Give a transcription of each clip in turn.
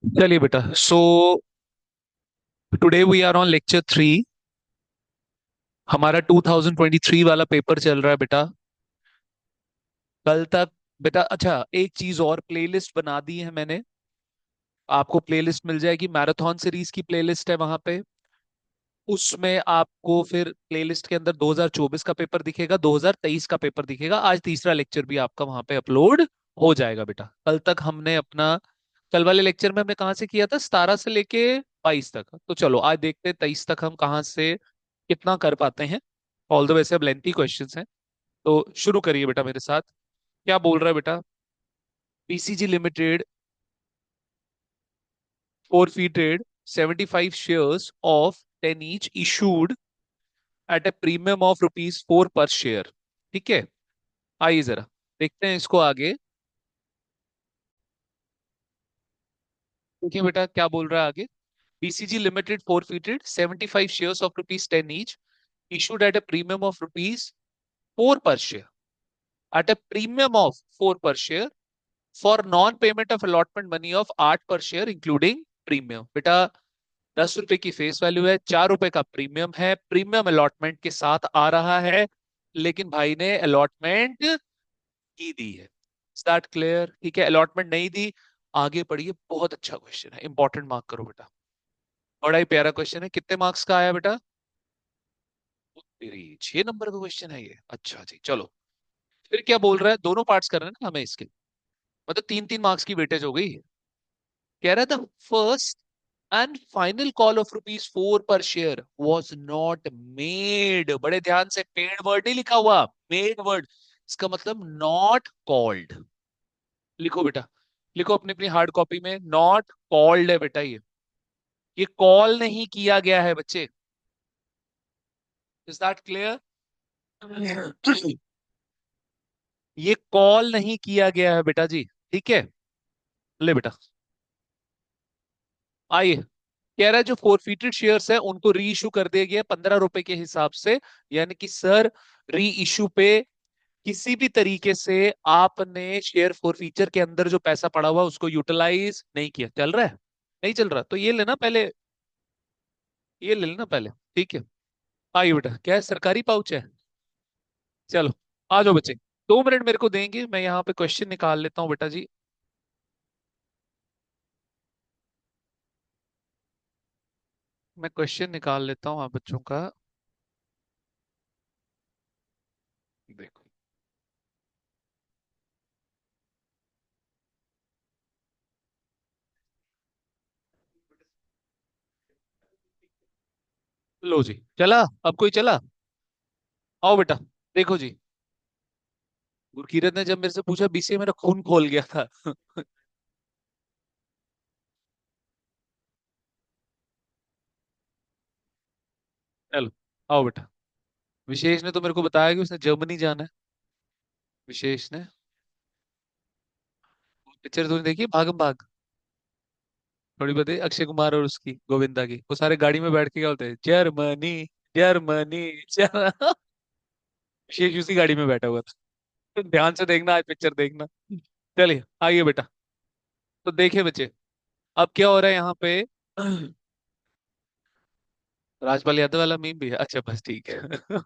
चलिए बेटा, so today we are on lecture 3। हमारा 2023 वाला पेपर चल रहा है बेटा। कल तक बेटा, अच्छा एक चीज और, प्लेलिस्ट बना दी है मैंने। आपको प्लेलिस्ट मिल जाएगी, मैराथन सीरीज की प्लेलिस्ट है वहां पे। उसमें आपको फिर प्लेलिस्ट के अंदर 2024 का पेपर दिखेगा, 2023 का पेपर दिखेगा। आज तीसरा लेक्चर भी आपका वहां पे अपलोड हो जाएगा बेटा। कल तक हमने अपना, कल वाले लेक्चर में हमने कहाँ से किया था, 17 से लेके 22 तक। तो चलो आज देखते हैं 23 तक हम कहाँ से कितना कर पाते हैं। ऑल द वैसे अब लेंथी क्वेश्चंस हैं, तो शुरू करिए बेटा मेरे साथ। क्या बोल रहा है बेटा? PCG limited forfeited 75 shares of 10 each issued at a premium of ₹4 per share। ठीक है, आइए जरा देखते हैं इसको आगे। देखिए बेटा क्या बोल रहा है आगे। BCG limited forfeited 75 shares of ₹10 each issued at a premium of ₹4 per share, at a premium of 4 per share for non-payment of allotment money of 8 per share including premium। बेटा 10 रुपए की फेस वैल्यू है, 4 रुपए का premium है, premium allotment के साथ आ रहा है, लेकिन भाई ने अलॉटमेंट की दी है। Start clear? ठीक है, अलॉटमेंट नहीं दी। आगे पढ़िए, बहुत अच्छा क्वेश्चन है, इंपॉर्टेंट मार्क करो बेटा। बड़ा ही प्यारा क्वेश्चन है। कितने मार्क्स का आया बेटा? तेरी 6 नंबर का क्वेश्चन है ये। अच्छा जी, चलो। फिर क्या बोल रहा है, दोनों पार्ट्स कर रहे हैं ना हमें इसके, मतलब 3-3 मार्क्स की वेटेज हो गई। कह रहा था first and final call of ₹4 पर शेयर वॉज नॉट मेड। बड़े ध्यान से, पेड वर्ड नहीं लिखा हुआ, मेड वर्ड। इसका मतलब नॉट कॉल्ड। लिखो बेटा, लिखो अपनी अपनी हार्ड कॉपी में, नॉट कॉल्ड है बेटा। ये कॉल नहीं किया गया है बच्चे। Is that clear? ये कॉल नहीं किया गया है बेटा जी। ठीक है, ले बेटा, आइए। कह रहा है जो फोरफिटेड शेयर्स है उनको री इशू कर दिया गया 15 रुपए के हिसाब से। यानी कि सर, री इशू पे किसी भी तरीके से आपने शेयर फोरफीचर के अंदर जो पैसा पड़ा हुआ उसको यूटिलाइज नहीं किया। चल रहा है? नहीं चल रहा तो ये लेना पहले, ये ले लेना पहले। ठीक है, आइए बेटा। क्या है, सरकारी पाउच है? चलो, आ जाओ बच्चे। 2 मिनट मेरे को देंगे, मैं यहाँ पे क्वेश्चन निकाल लेता हूँ बेटा जी। मैं क्वेश्चन निकाल लेता हूँ आप बच्चों का। देखो, लो जी, चला? अब कोई चला? आओ बेटा, देखो जी। गुरकीरत ने जब मेरे से पूछा, बीसीए मेरा खून खोल गया था। चलो, आओ बेटा। विशेष ने तो मेरे को बताया कि उसने जर्मनी जाना है। विशेष ने पिक्चर तूने देखी है, भागम भाग? थोड़ी बताइए, अक्षय कुमार और उसकी गोविंदा की, वो सारे गाड़ी में बैठ के क्या बोलते हैं, जर्मनी, जर्मनी। विशेष उसी गाड़ी में बैठा हुआ था। ध्यान से देखना, आज पिक्चर देखना। चलिए आइए बेटा। तो देखिए बच्चे, अब क्या हो रहा है यहाँ पे। राजपाल यादव वाला मीम भी है? अच्छा बस ठीक है।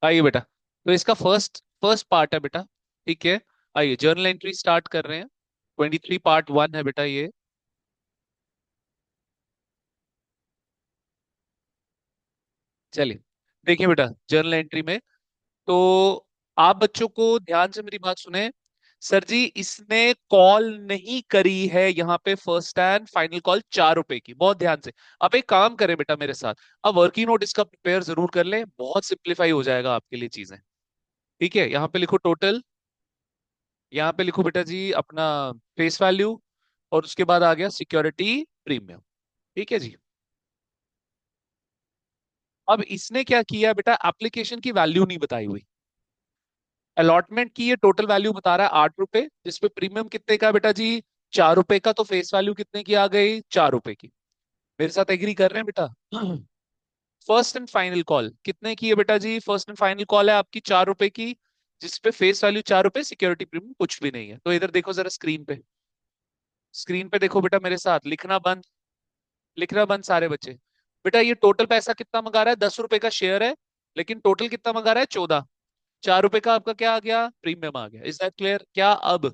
आइए बेटा, तो इसका फर्स्ट फर्स्ट पार्ट है बेटा। ठीक है, आइए जर्नल एंट्री स्टार्ट कर रहे हैं। 23 पार्ट 1 है बेटा ये। चलिए, देखिए बेटा जर्नल एंट्री में, तो आप बच्चों को ध्यान से मेरी बात सुने। सर जी, इसने कॉल नहीं करी है यहाँ पे, फर्स्ट एंड फाइनल कॉल 4 रुपए की। बहुत ध्यान से, अब एक काम करें बेटा मेरे साथ। अब वर्किंग नोट इसका प्रिपेयर जरूर कर लें, बहुत सिंप्लीफाई हो जाएगा आपके लिए चीजें। ठीक है, यहाँ पे लिखो टोटल, यहाँ पे लिखो बेटा जी अपना फेस वैल्यू, और उसके बाद आ गया सिक्योरिटी प्रीमियम। ठीक है जी। अब इसने क्या किया बेटा, एप्लीकेशन की वैल्यू नहीं बताई हुई, अलॉटमेंट की ये टोटल वैल्यू बता रहा है 8 रुपए, जिसपे प्रीमियम कितने का है बेटा जी, 4 रुपए का। तो फेस वैल्यू कितने की आ गई, 4 रुपए की। मेरे साथ एग्री कर रहे हैं बेटा? फर्स्ट एंड फाइनल कॉल कितने की है बेटा जी, फर्स्ट एंड फाइनल कॉल है आपकी 4 रुपए की, जिसपे फेस वैल्यू 4 रुपए, सिक्योरिटी प्रीमियम कुछ भी नहीं है। तो इधर देखो जरा स्क्रीन पे, स्क्रीन पे देखो बेटा मेरे साथ, लिखना बंद, लिखना बंद सारे बच्चे। बेटा ये टोटल पैसा कितना मंगा रहा है, 10 रुपए का शेयर है, लेकिन टोटल कितना मंगा रहा है, 14। 4 रुपए का आपका क्या आ गया, प्रीमियम आ गया। Is that clear? क्या अब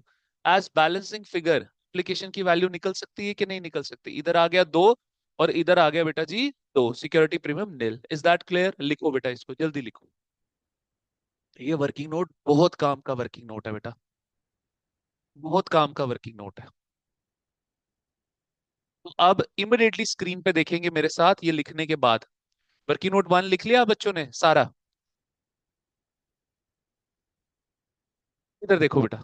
एज बैलेंसिंग फिगर एप्लीकेशन की वैल्यू निकल सकती है कि नहीं निकल सकती? इधर आ गया 2 और इधर आ गया बेटा जी 2, security premium nil. Is that clear? लिखो बेटा इसको, जल्दी लिखो। ये वर्किंग नोट बहुत काम का वर्किंग नोट है बेटा, बहुत काम का वर्किंग नोट है। तो अब इमिडिएटली स्क्रीन पे देखेंगे मेरे साथ, ये लिखने के बाद वर्किंग नोट 1 लिख लिया बच्चों ने सारा? इधर देखो बेटा,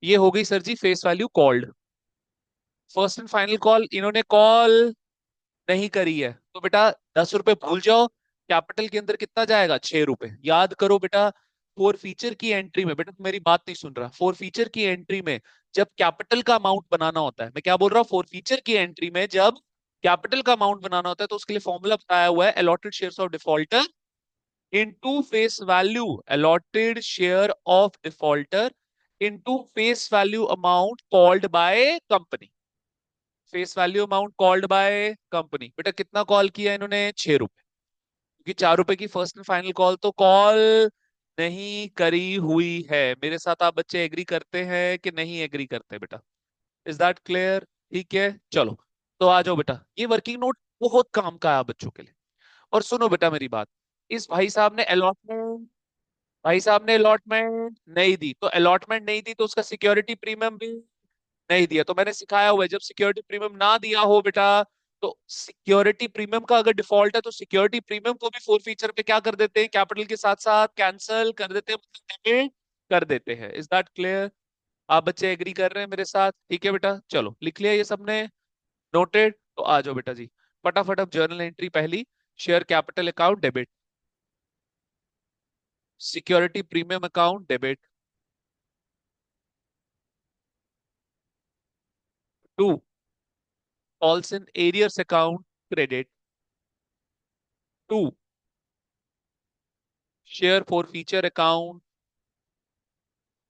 ये हो गई सर जी face value called. First and final call इन्होंने कॉल नहीं करी है, तो बेटा 10 रुपए भूल जाओ। कैपिटल के अंदर कितना जाएगा, 6 रुपए। याद करो बेटा, फोर फीचर की एंट्री में, बेटा तू मेरी बात नहीं सुन रहा, फोर फीचर की एंट्री में जब कैपिटल का अमाउंट बनाना होता है, मैं क्या बोल रहा हूँ, फोर फीचर की एंट्री में जब कैपिटल का अमाउंट बनाना होता है तो उसके लिए फॉर्मूला बताया हुआ है, allotted shares of defaulter into face value, allotted share of defaulter into face value amount called by company. Face value amount called by company, बेटा कितना कॉल किया इन्होंने, 6 रुपए, क्योंकि 4 रुपए की फर्स्ट एंड फाइनल कॉल तो कॉल नहीं करी हुई है। मेरे साथ आप बच्चे एग्री करते हैं कि नहीं एग्री करते बेटा? Is that clear? ठीक है चलो, तो आ जाओ बेटा, ये वर्किंग नोट बहुत काम का है बच्चों के लिए। और सुनो बेटा मेरी बात, इस भाई साहब ने अलॉटमेंट, भाई साहब ने अलॉटमेंट नहीं दी, तो अलॉटमेंट नहीं दी तो उसका सिक्योरिटी प्रीमियम भी नहीं दिया। तो मैंने सिखाया हुआ है, जब सिक्योरिटी प्रीमियम ना दिया हो बेटा, तो सिक्योरिटी प्रीमियम का अगर डिफॉल्ट है तो सिक्योरिटी प्रीमियम को भी फोर फीचर पे क्या कर देते हैं, कैपिटल के साथ साथ कैंसिल कर देते हैं, मतलब डेबिट कर देते हैं। Is that clear? आप बच्चे एग्री कर रहे हैं मेरे साथ? ठीक है बेटा चलो, लिख लिया ये सबने, नोटेड? तो आ जाओ बेटा जी, फटाफट अब जर्नल एंट्री पहली, share capital account debit, security premium account debit, to calls in arrears account credit, to share forfeiture account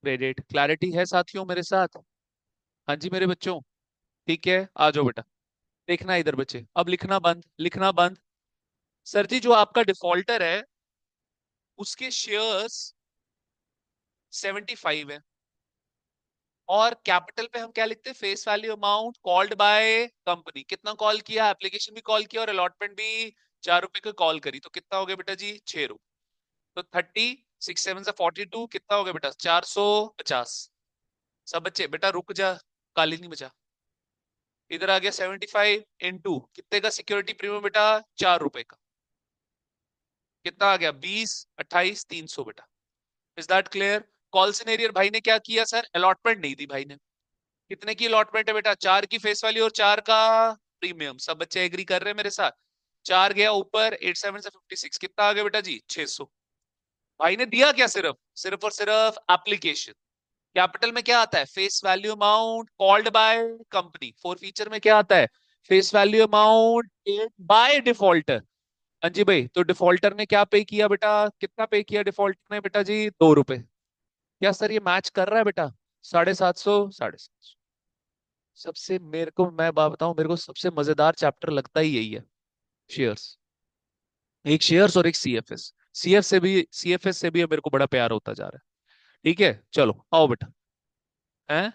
credit. Clarity है साथियों मेरे साथ? हाँ जी मेरे बच्चों, ठीक है आ जाओ बेटा, देखना इधर बच्चे, अब लिखना बंद, लिखना बंद। सर जी जो आपका डिफॉल्टर है उसके शेयर्स 75 है, और कैपिटल पे हम क्या लिखते हैं, face value amount called by company. कितना कॉल किया, एप्लीकेशन भी कॉल किया और अलॉटमेंट भी 4 रुपए का कॉल करी, तो कितना हो गया बेटा जी, 6 रुपए। तो 30, 6 7 42, कितना हो गया बेटा, 450। सब बच्चे बेटा रुक जा, काली नहीं बचा। इधर आ गया 75 इंटू कितने का सिक्योरिटी प्रीमियम बेटा, 4 रुपए का, कितना आ गया, 20, 28, 300 बेटा। Is that clear? कॉल सिनेरियर भाई ने क्या किया सर, अलॉटमेंट नहीं दी भाई ने। कितने की अलॉटमेंट है बेटा, 4 की फेस वैल्यू और 4 का प्रीमियम। सब बच्चे एग्री कर रहे हैं मेरे साथ? 4 गया ऊपर, 87 से 56, कितना आ गया बेटा जी, 600। भाई ने दिया क्या, सिर्फ सिर्फ और सिर्फ एप्लीकेशन। कैपिटल में क्या आता है, face value amount called by company. Four feature में क्या आता है, face value amount paid by defaulter. हाँ जी भाई, तो डिफॉल्टर ने क्या पे किया बेटा, कितना पे किया डिफॉल्टर ने बेटा जी, 2 रुपए। क्या सर ये मैच कर रहा है बेटा, 750, 750। सबसे मेरे को मैं बात बताऊं, मेरे को सबसे मजेदार चैप्टर लगता ही यही है, शेयर्स। एक शेयर्स और एक सीएफएस। सीएफएस से भी मेरे को बड़ा प्यार होता जा रहा है। ठीक है चलो आओ बेटा, हैं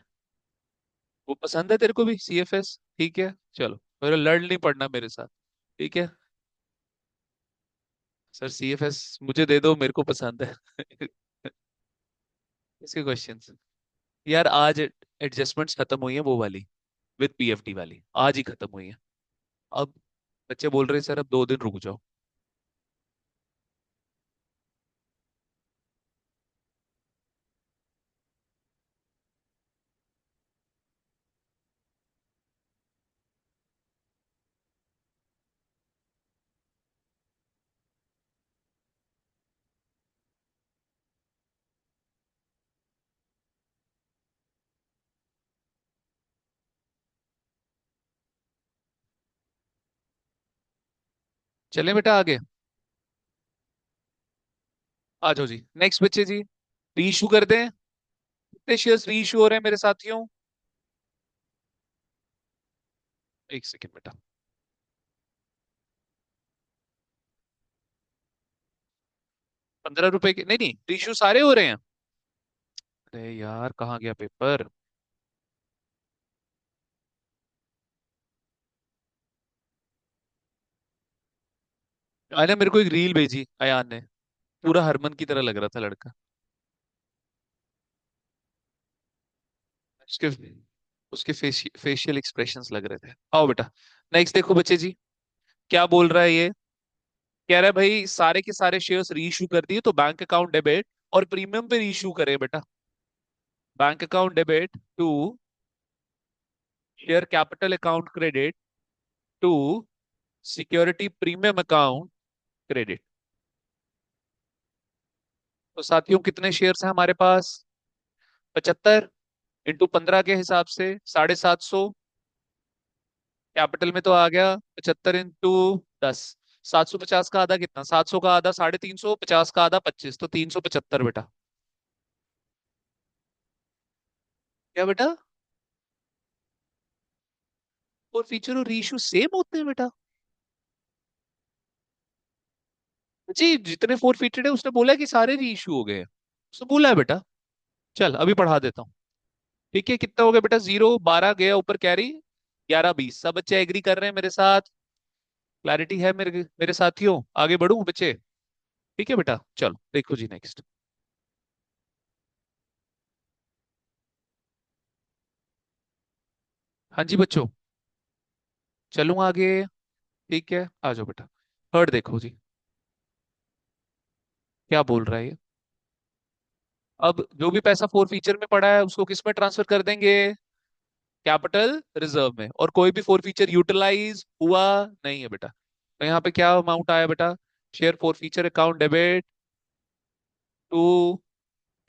वो पसंद है तेरे को भी सीएफएस? ठीक है चलो, मेरा लड़ नहीं पड़ना मेरे साथ, ठीक है। सर सीएफएस मुझे दे दो, मेरे को पसंद है। इसके क्वेश्चंस, यार आज एडजस्टमेंट्स खत्म हुई है, वो वाली विद पीएफडी वाली आज ही खत्म हुई है। अब बच्चे बोल रहे हैं सर अब 2 दिन रुक जाओ। चलें बेटा आगे, आ जाओ जी नेक्स्ट बच्चे जी, री इशू कर दें। कितने शेयर्स री इशू हो रहे हैं मेरे साथियों, एक सेकेंड बेटा। 15 रुपए के नहीं, नहीं इशू सारे हो रहे हैं। अरे यार कहाँ गया पेपर। आने मेरे को एक रील भेजी अयान ने, पूरा हरमन की तरह लग रहा था लड़का। उसके उसके फेशियल एक्सप्रेशंस लग रहे थे। आओ बेटा, नेक्स्ट देखो बच्चे जी, क्या बोल रहा है ये। कह रहा है भाई सारे के सारे शेयर्स रीइश्यू कर दिए तो बैंक अकाउंट डेबिट और प्रीमियम पे रीइश्यू करे बेटा। Bank account debit to share capital account credit to security premium account credit. तो साथियों कितने शेयर्स हैं हमारे पास। 75 इंटू 15 के हिसाब से 750। कैपिटल में तो आ गया 75 इंटू 10। 750 का आधा कितना, 700 का आधा 350, 50 का आधा 25, तो 375 बेटा। क्या बेटा। और फीचर और रीइश्यू सेम होते हैं बेटा। जी जितने फोर फीटेड है उसने बोला है कि सारे रीइश्यू हो गए हैं, उसने बोला है बेटा। चल अभी पढ़ा देता हूँ। ठीक है, कितना हो गया बेटा, 0 12 गया ऊपर कैरी, 11 20। सब बच्चे एग्री कर रहे हैं मेरे साथ। क्लैरिटी है मेरे मेरे साथियों, आगे बढ़ूं बच्चे। ठीक है बेटा, चलो देखो जी नेक्स्ट। हाँ जी बच्चों, चलूं आगे। ठीक है आ जाओ बेटा। थर्ड देखो जी, क्या बोल रहा है ये। अब जो भी पैसा फोर फीचर में पड़ा है उसको किस में ट्रांसफर कर देंगे, कैपिटल रिजर्व में। और कोई भी फोर फीचर यूटिलाइज हुआ नहीं है बेटा। तो यहाँ पे क्या अमाउंट आया बेटा, share forfeiture account debit to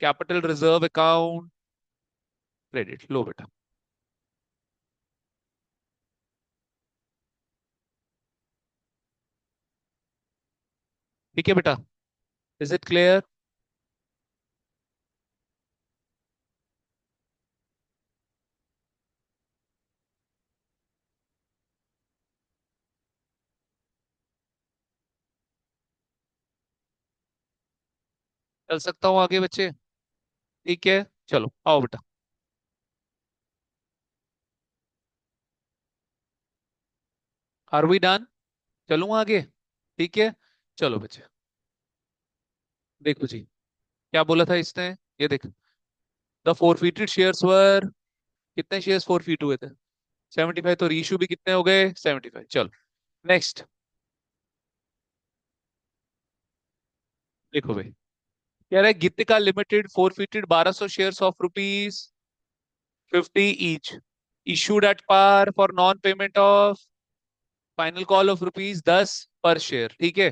capital reserve account credit. लो बेटा। ठीक है बेटा, इज इट क्लियर। चल सकता हूँ आगे बच्चे। ठीक है, चलो आओ बेटा। आर वी डन, चलूँ आगे। ठीक है, चलो बच्चे। देखो जी, क्या बोला था इसने, ये देख। द फोरफीटेड शेयर्स वर, कितने शेयर्स फोरफीट हुए थे, 75। तो रीइश्यू भी कितने हो गए, 75। चलो नेक्स्ट। देखो भाई, कह रहा है Geetika limited forfeited 1200 shares of rupees 50 each, issued at par for non payment of final call of rupees 10 per share. ठीक है।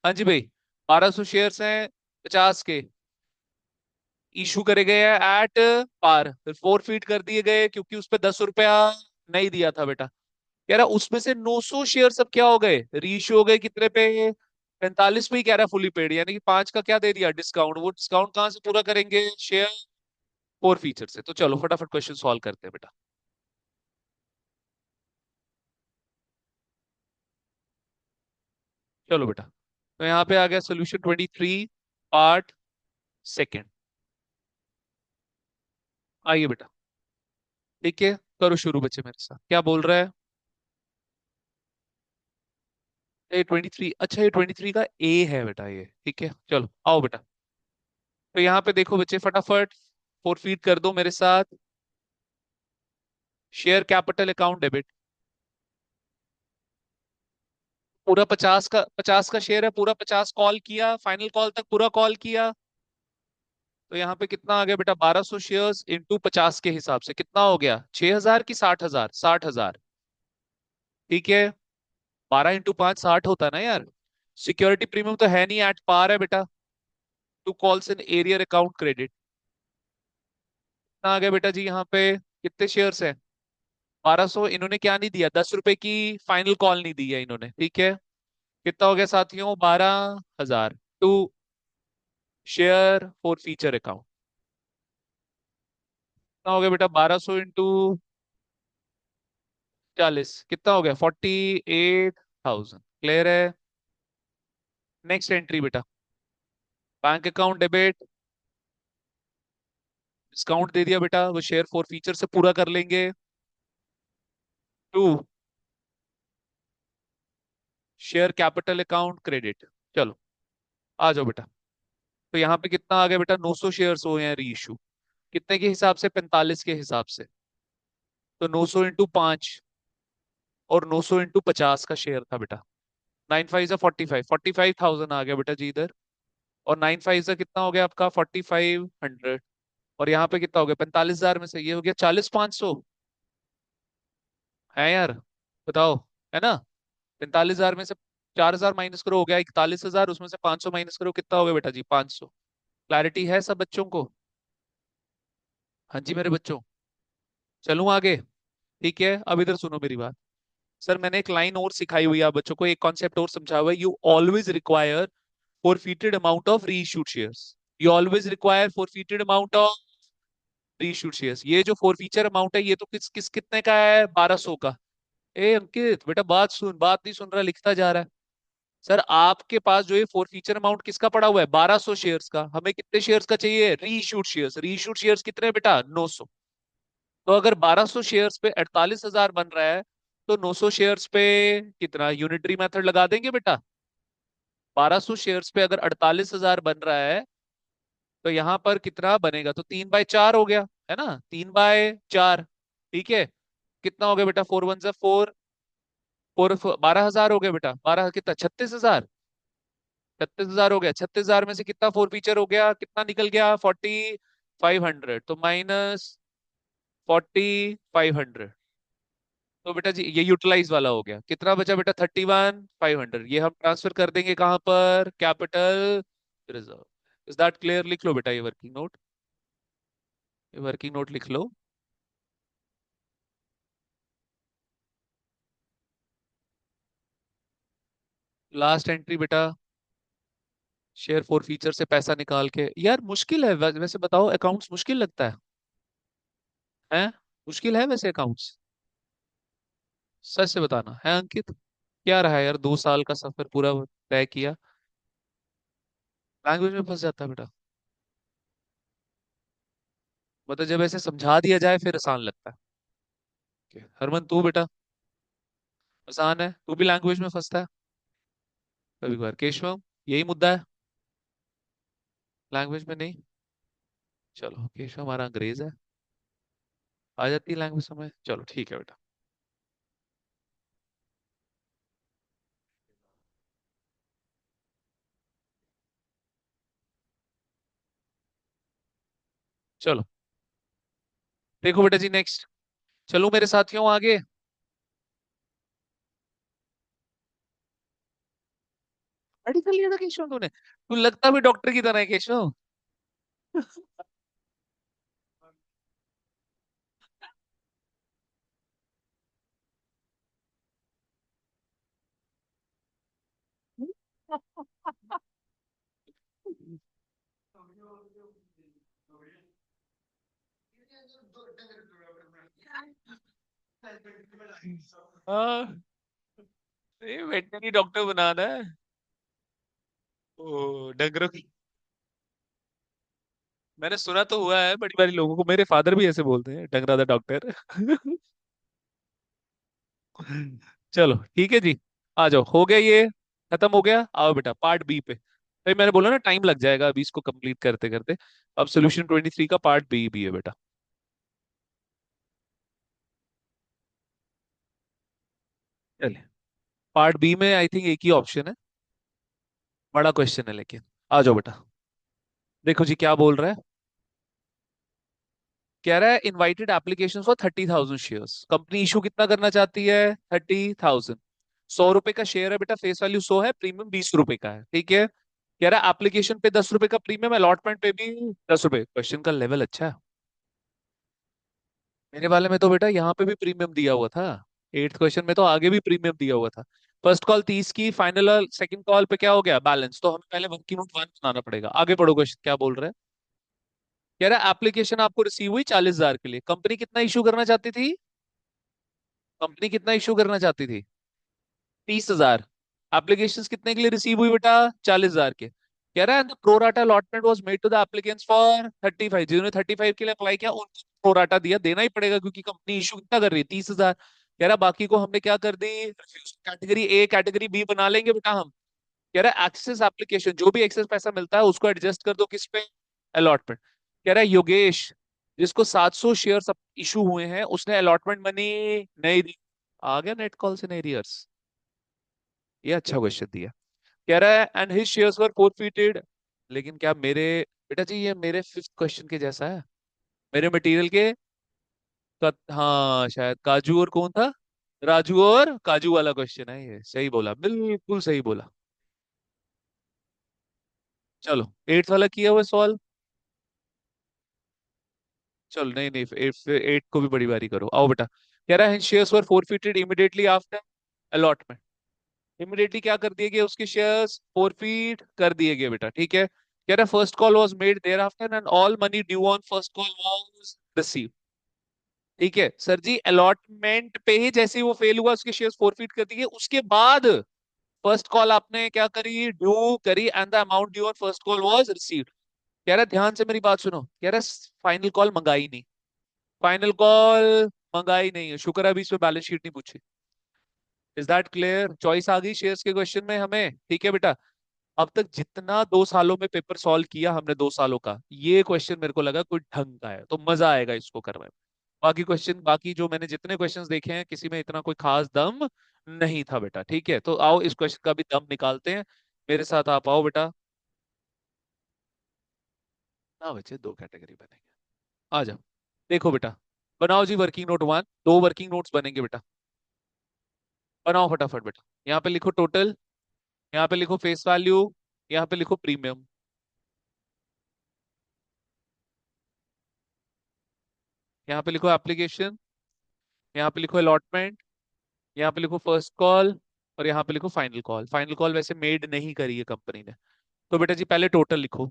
हाँ जी भाई, 1200 शेयर्स हैं 50 के, इशू करे गए हैं एट पार, फिर फोर फीट कर दिए गए क्योंकि उस पे 10 रुपया नहीं दिया था बेटा। कह रहा उसमें से 900 शेयर सब क्या हो गए, रीइश्यू हो गए कितने पे, 45 पे ही कह रहा फुली पेड, यानी कि 5 का क्या दे दिया डिस्काउंट। वो डिस्काउंट कहाँ से पूरा करेंगे, शेयर फोर फीचर से। तो चलो फटाफट क्वेश्चन सॉल्व करते हैं बेटा। चलो बेटा, तो यहाँ पे आ गया सोल्यूशन 23 पार्ट सेकेंड। आइए बेटा। ठीक है, करो शुरू बच्चे मेरे साथ, क्या बोल रहा है। ये 23, अच्छा ये 23 का ए है बेटा ये। ठीक है चलो आओ बेटा। तो यहाँ पे देखो बच्चे फटाफट फोर फीट कर दो मेरे साथ। शेयर कैपिटल अकाउंट डेबिट, पूरा 50 का शेयर है, पूरा 50 कॉल किया, फाइनल कॉल तक पूरा कॉल किया। तो यहाँ पे कितना आ गया बेटा, 1200 शेयर्स इंटू 50 के हिसाब से कितना हो गया, 6000 की 60,000, 60,000। ठीक है, 12 इंटू 5 60 होता है ना यार। सिक्योरिटी प्रीमियम तो है नहीं, एट पार है बेटा। To calls in arrear account credit, कितना आ गया बेटा जी यहाँ पे, कितने शेयर्स है, 1200। इन्होंने क्या नहीं दिया, 10 रुपए की फाइनल कॉल नहीं दी है इन्होंने। ठीक है, कितना हो गया साथियों, 12,000 to share forfeiture account. कितना हो गया बेटा, 1200 इंटू 40 कितना हो गया? 48,000। क्लियर है? नेक्स्ट एंट्री बेटा, बैंक अकाउंट डेबिट, डिस्काउंट दे दिया बेटा, वो शेयर फॉर फीचर से पूरा कर लेंगे। To, share capital account credit. चलो आ जाओ बेटा। तो यहाँ पे कितना आ गया बेटा? 900 शेयर्स हुए हैं री इशू। कितने के हिसाब से? 45 के हिसाब से। तो 900 इंटू 5 और 900 इंटू 50 का शेयर था बेटा। 9 5 जा 45, 45,000 आ गया बेटा जी इधर। और 9 5 जा कितना हो गया आपका? 4,500। और यहाँ पे कितना हो गया? 45,000 में से ये हो गया 40,500। है यार? बताओ। है ना? 45,000 में से 4,000 माइनस करो, हो गया 41,000। उसमें से 500 माइनस करो, कितना हो गया बेटा जी? 500। क्लैरिटी है सब बच्चों को? हाँ जी मेरे बच्चों। चलूं आगे? ठीक है, अब इधर सुनो मेरी बात। सर मैंने एक लाइन और सिखाई हुई है आप बच्चों को, एक कॉन्सेप्ट और समझा हुआ है। You always require forfeited amount of reissued shares. You always require forfeited amount of reissued shares. ये जो forfeiture amount है, ये तो किस किस कितने का है? 1200 का। ए अंकित बेटा, बात सुन, बात नहीं सुन रहा, लिखता जा रहा है। सर आपके पास जो ये forfeiture amount किसका पड़ा हुआ है? 1200 शेयर्स का। हमें कितने शेयर्स का चाहिए? Reissued shares. रीइश्यूड शेयर्स कितने हैं बेटा? 900। तो अगर 1200 शेयर्स पे 48,000 बन रहा है, तो 900 शेयर्स पे कितना? यूनिटरी मेथड लगा देंगे बेटा। 1200 शेयर्स पे अगर 48,000 बन रहा है, तो यहां पर कितना बनेगा? तो 3/4 हो गया, है ना? 3/4। ठीक है। कितना हो गया बेटा? 4 1 जा 4, 12,000 हो गया बेटा। 12 कितना? 36,000। 36,000 हो गया। 36,000 में से कितना फोर फीचर हो गया? कितना निकल गया? 4,500। तो माइनस 4,500। तो बेटा जी ये यूटिलाइज वाला हो गया। कितना बचा बेटा? 31,500। ये हम ट्रांसफर कर देंगे कहां पर? Capital reserve. Is that clear? लिख लो बेटा ये वर्किंग नोट। ये वर्किंग नोट लिख लो। लास्ट एंट्री बेटा, शेयर फॉर फीचर से पैसा निकाल के। यार मुश्किल है वैसे, बताओ अकाउंट्स मुश्किल लगता है? मुश्किल है वैसे अकाउंट्स? सच से बताना है अंकित, क्या रहा है यार? 2 साल का सफर पूरा तय किया, लैंग्वेज में फंस जाता है बेटा। मतलब जब ऐसे समझा दिया जाए फिर आसान लगता है। हरमन तू बेटा, आसान है, तू भी लैंग्वेज में फंसता है कभी कभार। केशव, यही मुद्दा है, लैंग्वेज में नहीं। चलो केशव हमारा अंग्रेज है, आ जाती है लैंग्वेज समझ। चलो ठीक है बेटा। चलो देखो बेटा जी नेक्स्ट। चलो मेरे साथियों आगे। स्टडी कर लिया था केशव तूने? तू लगता भी डॉक्टर की तरह है केशव। हाँ, ये वेटनरी डॉक्टर बनाना है। ओ डंगरों की। मैंने सुना तो हुआ है बड़ी बारी लोगों को, मेरे फादर भी ऐसे बोलते हैं, डंगरा दा डॉक्टर। चलो ठीक है जी, आ जाओ, हो गया ये, खत्म हो गया। आओ बेटा पार्ट बी पे। भाई मैंने बोला ना टाइम लग जाएगा अभी इसको कंप्लीट करते करते। अब सोल्यूशन 23 का पार्ट बी भी है बेटा। चलिए, पार्ट बी में आई थिंक एक ही ऑप्शन है, बड़ा क्वेश्चन है लेकिन। आ जाओ बेटा। देखो जी क्या बोल रहा है। कह रहा है invited application for 30,000 shares. Company issue कितना करना चाहती है? 30,000। 100 रुपए का शेयर है बेटा, फेस वैल्यू 100 है, प्रीमियम 20 रुपए का है। ठीक है। कह रहा है एप्लीकेशन पे 10 रुपए का प्रीमियम, अलॉटमेंट पे भी 10 रुपए। क्वेश्चन का लेवल अच्छा है। मेरे वाले में तो बेटा यहाँ पे भी प्रीमियम दिया हुआ था। 8th क्वेश्चन में तो आगे भी प्रीमियम दिया हुआ था। फर्स्ट कॉल 30 की, फाइनल सेकंड कॉल पे क्या हो गया? बैलेंस। तो हमें पहले वन की नोट वन बनाना पड़ेगा। आगे पढ़ो क्वेश्चन क्या बोल रहा है। कह रहा है एप्लीकेशन आपको रिसीव हुई 40,000 के लिए, कंपनी कितना इशू करना चाहती थी? कंपनी कितना इशू करना चाहती थी? 30,000। एप्लीकेशंस कितने के लिए रिसीव हुई बेटा? 40,000 के। कह रहा है pro rata allotment was made to the applicants for 35। जिन्होंने 35 के लिए अप्लाई किया उनको प्रोराटा दिया, देना ही पड़ेगा क्योंकि कंपनी इशू कितना कर रही है? 30,000। कह रहा बाकी को हमने क्या कर दी, कैटेगरी ए कैटेगरी बी बना लेंगे बेटा हम। कह रहा है एक्सेस एप्लीकेशन, जो भी एक्सेस पैसा मिलता है उसको एडजस्ट कर दो किस पे? अलॉटमेंट। कह रहा है योगेश, जिसको 700 शेयर इशू हुए हैं, उसने अलॉटमेंट मनी नहीं दी। आ गया नेट कॉल से नहीं रियर्स। ये अच्छा क्वेश्चन दिया। कह रहा है and his shares were forfeited. लेकिन क्या मेरे, बेटा जी ये मेरे फिफ्थ क्वेश्चन के जैसा है, मेरे मटेरियल के हाँ शायद काजू और कौन था, राजू और काजू वाला क्वेश्चन है ये। सही बोला, बिल्कुल सही बोला। चलो एट्थ वाला किया हुआ सवाल। चलो नहीं नहीं, एट एट को भी बड़ी बारी करो, आओ बेटा। कह रहा है शेयर्स वर forfeited immediately after allotment. Immediately क्या कर दिए गए, उसके शेयर्स फोरफीट कर दिए गए बेटा, ठीक है। कह रहा है first call was made thereafter and all money due on first call was received. ठीक है सर जी, अलॉटमेंट पे ही जैसे ही वो फेल हुआ उसके शेयर्स फोरफीट कर दिए, उसके बाद फर्स्ट कॉल आपने क्या करी, ड्यू करी and the amount due on first call was received. कह रहा है ध्यान से मेरी बात सुनो, कह रहा है फाइनल कॉल मंगाई नहीं, फाइनल कॉल मंगाई नहीं है, शुक्र है अभी इसमें बैलेंस शीट नहीं पूछी। Is that clear? चॉइस आ गई शेयर्स के क्वेश्चन में हमें, ठीक है बेटा। अब तक जितना 2 सालों में पेपर सॉल्व किया हमने, 2 सालों का, ये क्वेश्चन मेरे को लगा कोई ढंग का है, तो मजा आएगा इसको करने में। बाकी क्वेश्चन, बाकी जो मैंने जितने क्वेश्चंस देखे हैं किसी में इतना कोई खास दम नहीं था बेटा, ठीक है। तो आओ इस क्वेश्चन का भी दम निकालते हैं, मेरे साथ आप आओ बेटा। ना बच्चे, दो कैटेगरी बनेंगे, आ जाओ। देखो बेटा, बनाओ जी वर्किंग नोट वन, दो वर्किंग नोट्स बनेंगे बेटा। बनाओ फटाफट बेटा। यहाँ पे लिखो टोटल, यहाँ पे लिखो फेस वैल्यू, यहाँ पे लिखो प्रीमियम, यहाँ पे लिखो एप्लीकेशन, यहाँ पे लिखो अलॉटमेंट, यहाँ पे लिखो फर्स्ट कॉल, और यहाँ पे लिखो फाइनल कॉल। फाइनल कॉल वैसे मेड नहीं करी है कंपनी ने। तो बेटा जी पहले टोटल लिखो,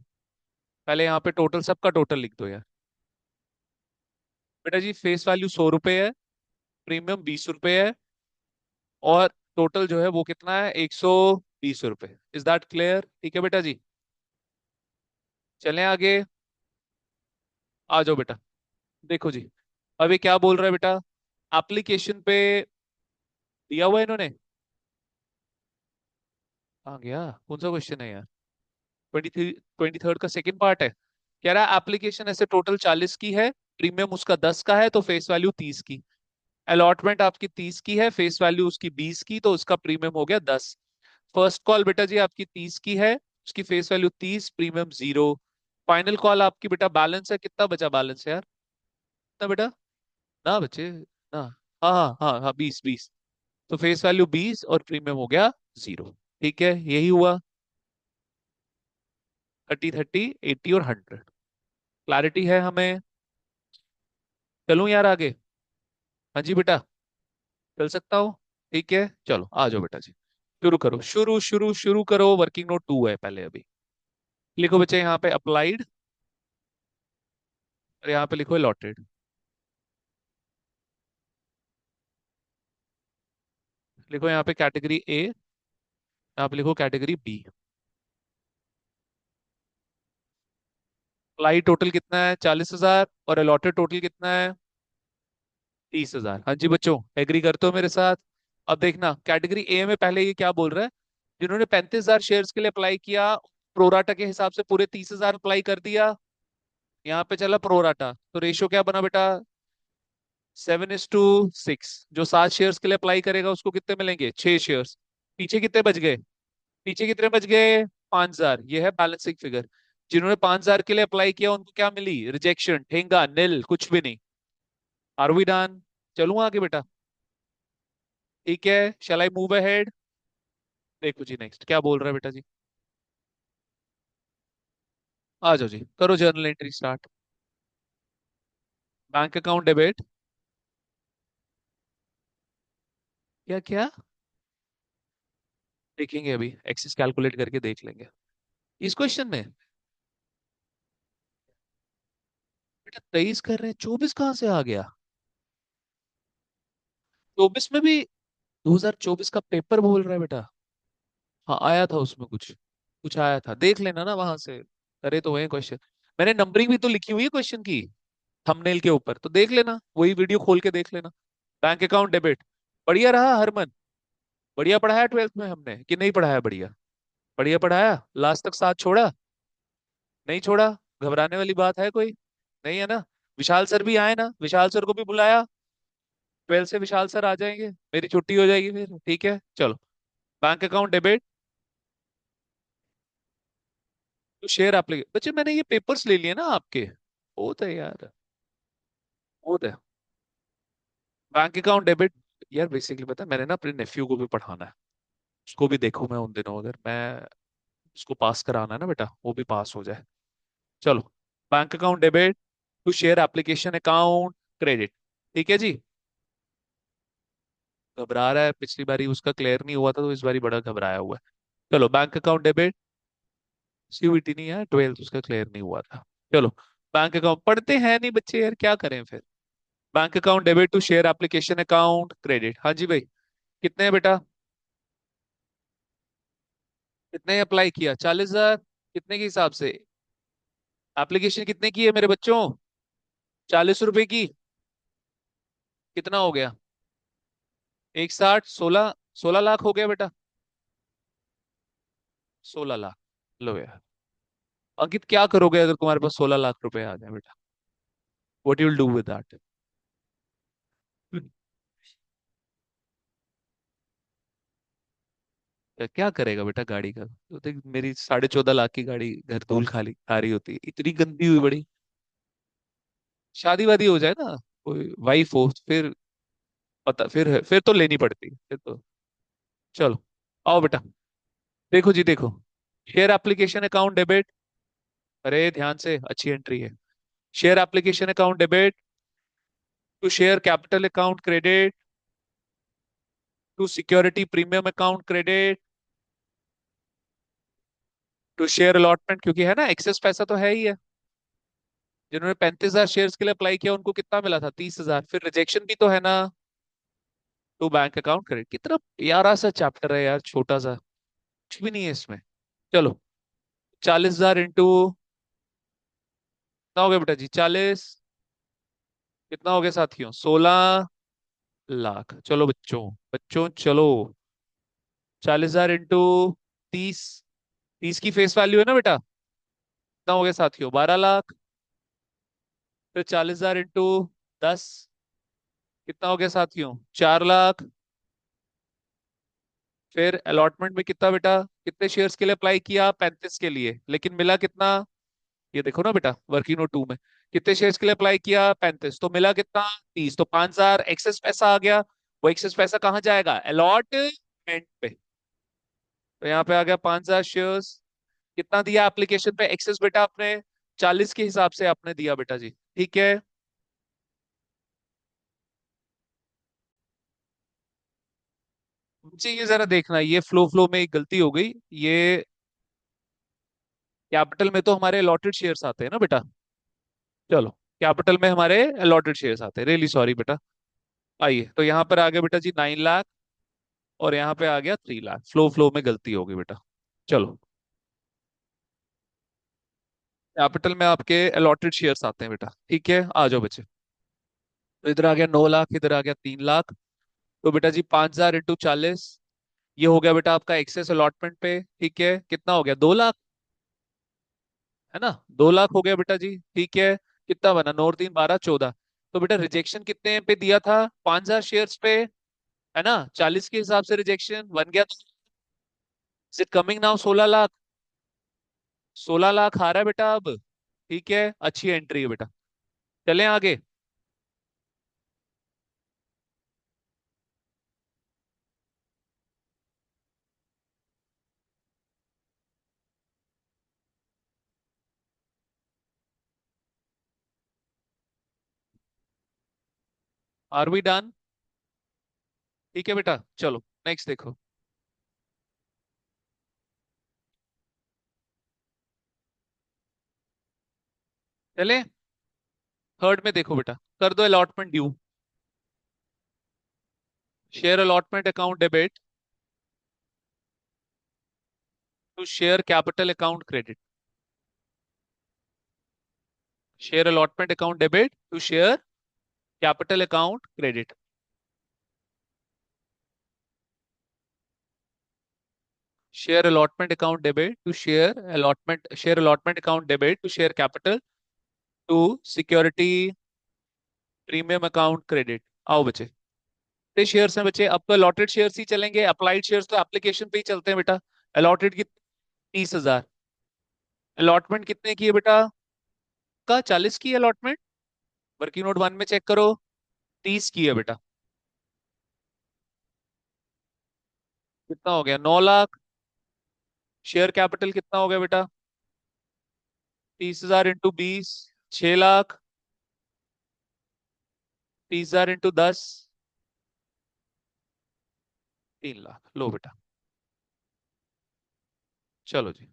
पहले यहाँ पे टोटल सबका टोटल लिख दो यार। बेटा जी फेस वैल्यू 100 रुपए है, प्रीमियम 20 रुपए है, और टोटल जो है वो कितना है, 120 रुपए। Is that clear? ठीक है बेटा जी, चलें आगे। आ जाओ बेटा। देखो जी, अभी क्या बोल रहा है बेटा, एप्लीकेशन पे दिया हुआ है इन्होंने। आ गया, कौन सा क्वेश्चन है यार? 23 का सेकंड पार्ट है। कह रहा है एप्लीकेशन ऐसे टोटल 40 की है, प्रीमियम उसका 10 का है, तो फेस वैल्यू 30 की। अलॉटमेंट आपकी 30 की है, फेस वैल्यू उसकी 20 की, तो उसका प्रीमियम हो गया 10। फर्स्ट कॉल बेटा जी आपकी 30 की है, उसकी face value 30, premium 0। Final call आपकी बेटा बैलेंस है, कितना बचा बैलेंस है यार? कितना बेटा? ना बचे ना। हाँ हाँ हाँ हाँ, 20 20। तो फेस वैल्यू 20 और प्रीमियम हो गया 0। ठीक है, यही हुआ। 30 30, 80 और 100। क्लैरिटी है हमें? चलूं यार आगे? हाँ जी बेटा, चल सकता हूँ। ठीक है चलो आ जाओ बेटा जी, शुरू करो, शुरू शुरू शुरू करो। वर्किंग नोट टू है पहले अभी। लिखो बच्चे यहाँ पे अप्लाइड, और यहाँ पे लिखो अलॉटेड। लिखो यहाँ पे कैटेगरी ए, यहाँ पे लिखो कैटेगरी बी। अप्लाई टोटल कितना है? 40,000, और अलॉटेड टोटल कितना है? 30,000। हाँ जी बच्चों, एग्री करते हो मेरे साथ? अब देखना कैटेगरी ए में पहले ये क्या बोल रहा है, जिन्होंने 35,000 शेयर्स के लिए अप्लाई किया, प्रोराटा के हिसाब से पूरे 30,000 अप्लाई कर दिया। यहाँ पे चला प्रोराटा, तो रेशियो क्या बना बेटा? 7:6। जो 7 शेयर्स के लिए अप्लाई करेगा उसको कितने मिलेंगे? 6 शेयर्स। पीछे कितने बच गए? पीछे कितने बच गए? 5,000। ये है बैलेंसिंग फिगर। जिन्होंने 5,000 के लिए अप्लाई किया उनको क्या मिली? रिजेक्शन, ठेंगा, नील, कुछ भी नहीं। Are we done? चलूं आगे बेटा? ठीक है, शैल आई मूव अहेड? देखो जी नेक्स्ट क्या बोल रहा है बेटा जी। आ जाओ जी, करो journal entry start. Bank account debit. क्या क्या? देखेंगे अभी, एक्सिस कैलकुलेट करके देख लेंगे इस क्वेश्चन में। बेटा 23 कर रहे हैं, 24 कहाँ से आ गया? 24 में भी? 2024 का पेपर बोल रहा है बेटा? हाँ आया था उसमें कुछ, कुछ आया था, देख लेना ना वहां से। करे तो वही क्वेश्चन, मैंने नंबरिंग भी तो लिखी हुई है क्वेश्चन की थंबनेल के ऊपर, तो देख लेना, वही वीडियो खोल के देख लेना। Bank account debit. बढ़िया रहा हरमन? बढ़िया पढ़ाया 12th में हमने कि नहीं पढ़ाया? बढ़िया, बढ़िया पढ़ाया, लास्ट तक साथ छोड़ा? नहीं छोड़ा? घबराने वाली बात है कोई? नहीं है ना? विशाल सर भी आए ना, विशाल सर को भी बुलाया, 12th से विशाल सर आ जाएंगे, मेरी छुट्टी हो जाएगी फिर, ठीक है चलो। बैंक अकाउंट डेबिट तो शेयर एप्लीकेशन, बच्चे मैंने ये पेपर्स ले लिए ना आपके, बहुत है यार, बहुत है। बैंक अकाउंट डेबिट, यार बेसिकली पता है मैंने ना अपने नेफ्यू को भी पढ़ाना है, उसको भी देखो मैं उन दिनों, अगर मैं उसको पास कराना है ना बेटा, वो भी पास हो जाए। चलो, bank account debit to share application account credit, ठीक है जी। घबरा रहा है, पिछली बारी उसका क्लियर नहीं हुआ था तो इस बारी बड़ा घबराया हुआ है। चलो बैंक अकाउंट डेबिट, सीयूईटी नहीं है, 12th उसका क्लियर नहीं हुआ था। चलो, बैंक अकाउंट पढ़ते हैं नहीं बच्चे यार, क्या करें फिर। Bank account debit to share application account credit, हाँ जी भाई। कितने हैं बेटा? कितने अप्लाई किया? 40,000? कितने के हिसाब से? एप्लीकेशन कितने की है मेरे बच्चों? 40 रुपए की? कितना हो गया? 160, 16, 16 लाख हो गया बेटा। 16 लाख। लो यार, अंकित क्या करोगे अगर तुम्हारे पास 16 लाख रुपए आ जाए बेटा? What you will do with that? क्या करेगा बेटा गाड़ी का? तो देख, मेरी 14.5 लाख की गाड़ी घर धूल खाली खा रही होती है, इतनी गंदी हुई बड़ी। शादी वादी हो जाए ना, कोई वाइफ हो, फिर पता, फिर तो लेनी पड़ती है, फिर तो। चलो, आओ बेटा, देखो जी देखो, शेयर एप्लीकेशन अकाउंट डेबिट, अरे ध्यान से, अच्छी एंट्री है। Share application account debit to share capital account credit to security premium account credit to share allotment, क्योंकि है ना एक्सेस पैसा तो है ही है। जिन्होंने 35,000 शेयर्स के लिए अप्लाई किया उनको कितना मिला था? 30,000, फिर रिजेक्शन भी तो है ना। टू बैंक अकाउंट क्रेडिट, कितना प्यारा सा चैप्टर है यार, छोटा सा, कुछ भी नहीं है इसमें। चलो, 40,000 इंटू, कितना हो गया बेटा जी? 40, कितना हो गया साथियों? 16 लाख। चलो बच्चों, बच्चों चलो, 40,000 इंटू 30, 30 की फेस वैल्यू है ना बेटा, कितना हो गया साथियों? 12 लाख। फिर 40,000 इंटू 10, कितना हो गया साथियों? 4 लाख। फिर अलॉटमेंट में कितना बेटा, कितने शेयर्स के लिए अप्लाई किया? 35 के लिए, लेकिन मिला कितना? ये देखो ना बेटा, वर्किंग नोट 2 में, कितने शेयर्स के लिए अप्लाई किया? 35, तो मिला कितना? 30, तो 5,000 एक्सेस पैसा आ गया। वो एक्सेस पैसा कहाँ जाएगा? अलॉटमेंट पे। तो यहाँ पे आ गया 5,000 शेयर्स। कितना दिया एप्लीकेशन पे एक्सेस बेटा आपने? 40 के हिसाब से आपने दिया बेटा जी, ठीक है। जी ये जरा देखना, ये फ्लो फ्लो में एक गलती हो गई ये। कैपिटल में तो हमारे अलॉटेड शेयर्स आते हैं ना बेटा। चलो, कैपिटल में हमारे अलॉटेड शेयर्स आते हैं, रियली सॉरी बेटा। आइए, तो यहाँ पर आ गया बेटा जी 9 लाख, और यहाँ पे आ गया 3 लाख, फ्लो फ्लो में गलती हो गई बेटा। चलो, कैपिटल में आपके अलॉटेड शेयर्स आते हैं बेटा, ठीक है, आ जाओ बच्चे। तो इधर आ गया 9 लाख, इधर आ गया 3 लाख। तो बेटा जी 5,000 इंटू 40, ये हो गया बेटा आपका एक्सेस अलॉटमेंट पे, ठीक है, कितना हो गया? 2 लाख, है ना? 2 लाख हो गया बेटा जी, ठीक है। कितना बना? 9 और 3 12, 14। तो बेटा रिजेक्शन कितने पे दिया था? 5,000 शेयर्स पे, है ना? 40 के हिसाब से रिजेक्शन बन गया। Is it coming now? 16 lakh. 16 lakh आ रहा है बेटा अब, ठीक है, अच्छी एंट्री है बेटा। चलें आगे। Are we done? ठीक है बेटा, चलो नेक्स्ट देखो। चले, थर्ड में देखो बेटा, कर दो allotment due. Share allotment account debit to share capital account credit. Share allotment account debit to share capital account credit. Share allotment account debit to share allotment account debit to share capital to security premium account credit. आओ बच्चे, कितने shares हैं बच्चे? अब तो allotted shares ही चलेंगे, applied shares तो application पे ही चलते हैं बेटा। अलॉटेड की 30,000। अलॉटमेंट कितने की है बेटा? का 40 की अलॉटमेंट। वर्किंग नोट 1 में चेक करो, 30 की है बेटा। कितना हो गया? 9 लाख। शेयर कैपिटल कितना हो गया बेटा? 30,000 इंटू 20, 6 लाख। 30,000 इंटू 10, 3 लाख। लो बेटा, चलो जी।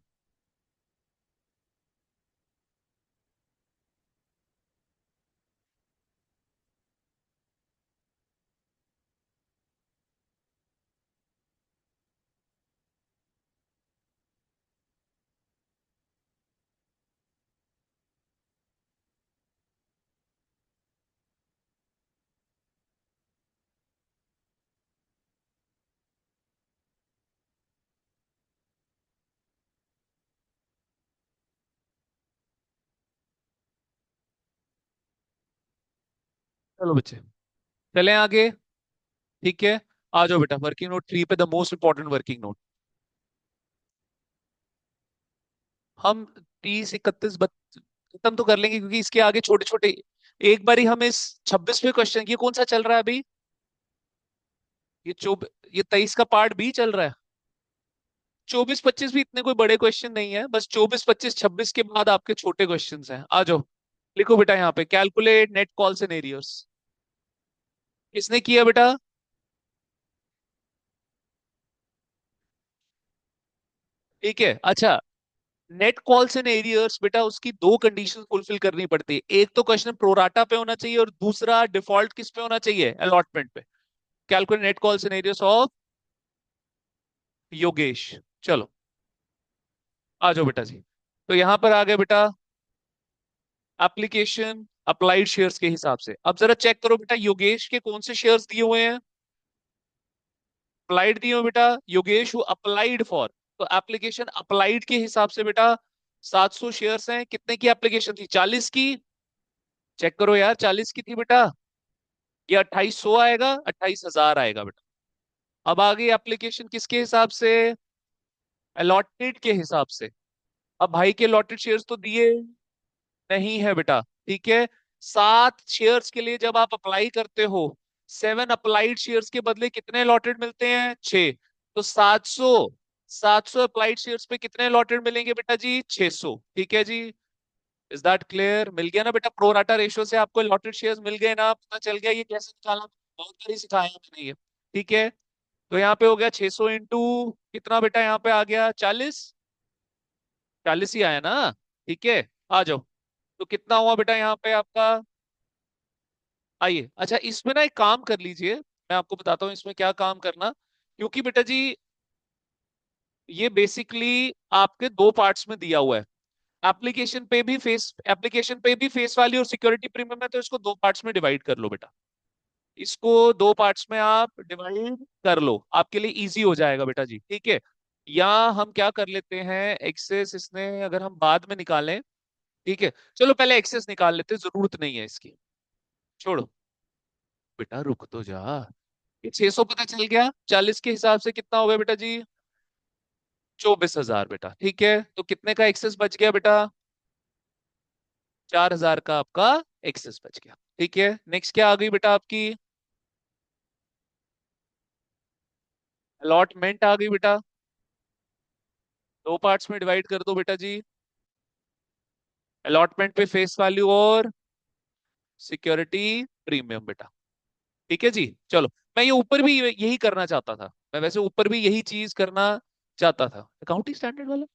चलो बच्चे, चलें आगे। ठीक है, आ जाओ बेटा वर्किंग नोट 3 पे, the most important working note. हम 30, 31 खत्म तो कर लेंगे, क्योंकि इसके आगे छोटे छोटे। एक बारी हम इस 26वें क्वेश्चन, ये कौन सा चल रहा है अभी? ये ये 23 का पार्ट बी चल रहा है। 24, 25 भी इतने कोई बड़े क्वेश्चन नहीं है, बस 24, 25, 26 के बाद आपके छोटे क्वेश्चन हैं। आ जाओ, लिखो बेटा यहाँ पे, कैलकुलेट नेट कॉल सिनेरियोस। किसने किया बेटा? ठीक है, अच्छा। नेट कॉल सिनेरियोस बेटा, उसकी दो कंडीशन फुलफिल करनी पड़ती है। एक तो क्वेश्चन प्रोराटा पे होना चाहिए, और दूसरा डिफॉल्ट किस पे होना चाहिए? अलॉटमेंट पे। Calculate net call scenarios of Yogesh. चलो, आ जाओ बेटा जी। तो यहां पर आ गए बेटा एप्लीकेशन अप्लाइड शेयर्स के हिसाब से। अब जरा चेक करो बेटा, योगेश के कौन से शेयर्स दिए हुए हैं? अप्लाइड दिए हुए बेटा। योगेश हु अप्लाइड फॉर, तो एप्लीकेशन अप्लाइड के हिसाब से बेटा 700 शेयर्स हैं। कितने की एप्लीकेशन थी? 40 की। चेक करो यार, 40 की थी बेटा। ये 2800 आएगा, 28,000 आएगा बेटा। अब आ गई एप्लीकेशन किसके हिसाब से? अलॉटेड के हिसाब से। अब भाई के अलॉटेड शेयर्स तो दिए नहीं है बेटा। ठीक है, 7 शेयर्स के लिए जब आप अप्लाई करते हो, 7 अप्लाइड शेयर्स के बदले कितने अलॉटेड मिलते हैं? 6। तो 700 अप्लाइड शेयर्स पे कितने अलॉटेड मिलेंगे बेटा जी? 600। ठीक है जी। Is that clear? मिल गया ना बेटा? प्रोराटा रेशियो से आपको अलॉटेड शेयर्स मिल गए ना? पता चल गया ये कैसे निकालना? बहुत बार ही सिखाया मैंने ये। ठीक है, तो यहाँ पे हो गया 600 इंटू कितना बेटा? यहाँ पे आ गया 40। 40 ही आया ना? ठीक है, आ जाओ। तो कितना हुआ बेटा यहाँ पे आपका? आइए, अच्छा इसमें ना एक काम कर लीजिए, मैं आपको बताता हूँ इसमें क्या काम करना। क्योंकि बेटा जी, ये बेसिकली आपके दो पार्ट्स में दिया हुआ है। एप्लीकेशन पे भी फेस वैल्यू और सिक्योरिटी प्रीमियम है, तो इसको दो पार्ट्स में डिवाइड कर लो बेटा। इसको दो पार्ट्स में आप डिवाइड कर लो, आपके लिए इजी हो जाएगा बेटा जी। ठीक है, या हम क्या कर लेते हैं, एक्सेस इसने अगर हम बाद में निकालें। ठीक है, चलो पहले एक्सेस निकाल लेते हैं, जरूरत नहीं है इसकी। छोड़ो बेटा, रुक तो जा। ये 600 पता चल गया, 40 के हिसाब से कितना हो गया बेटा जी? 24,000 बेटा। ठीक है, तो कितने का एक्सेस बच गया बेटा? 4,000 का आपका एक्सेस बच गया। ठीक है, नेक्स्ट क्या आ गई बेटा आपकी? अलॉटमेंट आ गई बेटा। दो पार्ट्स में डिवाइड कर दो बेटा जी। अलॉटमेंट पे फेस वैल्यू और सिक्योरिटी प्रीमियम बेटा। ठीक है जी, चलो। मैं ये ऊपर भी यही करना चाहता था, मैं वैसे ऊपर भी यही चीज करना चाहता था, अकाउंटिंग स्टैंडर्ड वाला।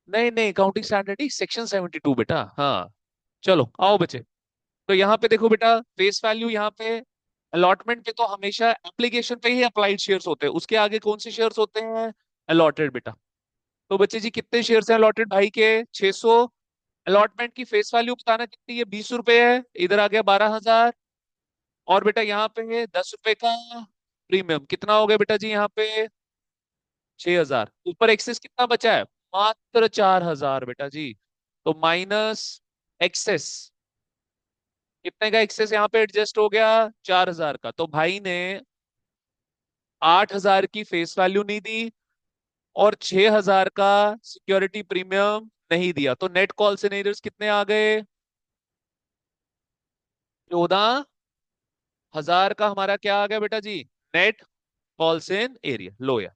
नहीं नहीं, अकाउंटिंग स्टैंडर्ड नहीं, सेक्शन 72 बेटा। हाँ, चलो आओ बच्चे। तो यहाँ पे देखो बेटा, फेस वैल्यू यहाँ पे, अलॉटमेंट पे तो हमेशा एप्लीकेशन पे ही अप्लाइड शेयर्स होते हैं, उसके आगे कौन से शेयर्स होते हैं? अलॉटेड बेटा। तो बच्चे जी कितने शेयर्स हैं अलॉटेड भाई के? 600। अलॉटमेंट की फेस वैल्यू बताना कितनी है? 20 रुपए है, इधर आ गया 12,000। और बेटा यहाँ पे है 10 रुपए का प्रीमियम, कितना हो गया बेटा जी यहाँ पे? 6,000। ऊपर एक्सेस कितना बचा है? मात्र 4,000 बेटा जी। तो माइनस एक्सेस, कितने का एक्सेस यहाँ पे एडजस्ट हो गया? 4,000 का। तो भाई ने 8,000 की फेस वैल्यू नहीं दी और 6,000 का सिक्योरिटी प्रीमियम नहीं दिया, तो नेट कॉल सिनेरियोस कितने आ गए? 14,000 का हमारा क्या आ गया बेटा जी? Net calls in area low यार।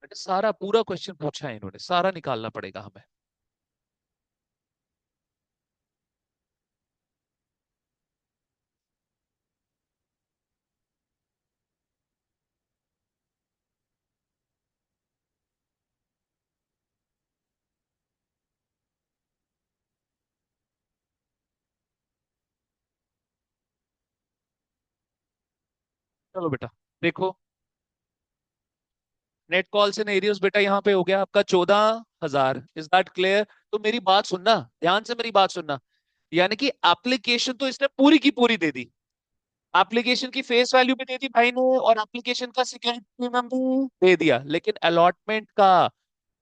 बेटा सारा पूरा क्वेश्चन पूछा है इन्होंने, सारा निकालना पड़ेगा हमें। चलो बेटा देखो, नेट कॉल सिनेरियोस बेटा यहाँ पे हो गया आपका 14,000। Is that clear? तो मेरी बात सुनना, ध्यान से मेरी बात सुनना। यानी कि एप्लीकेशन तो इसने पूरी की पूरी दे दी, एप्लीकेशन की फेस वैल्यू भी दे दी भाई ने, और एप्लीकेशन का सिक्योरिटी प्रीमियम भी दे दिया, लेकिन अलॉटमेंट का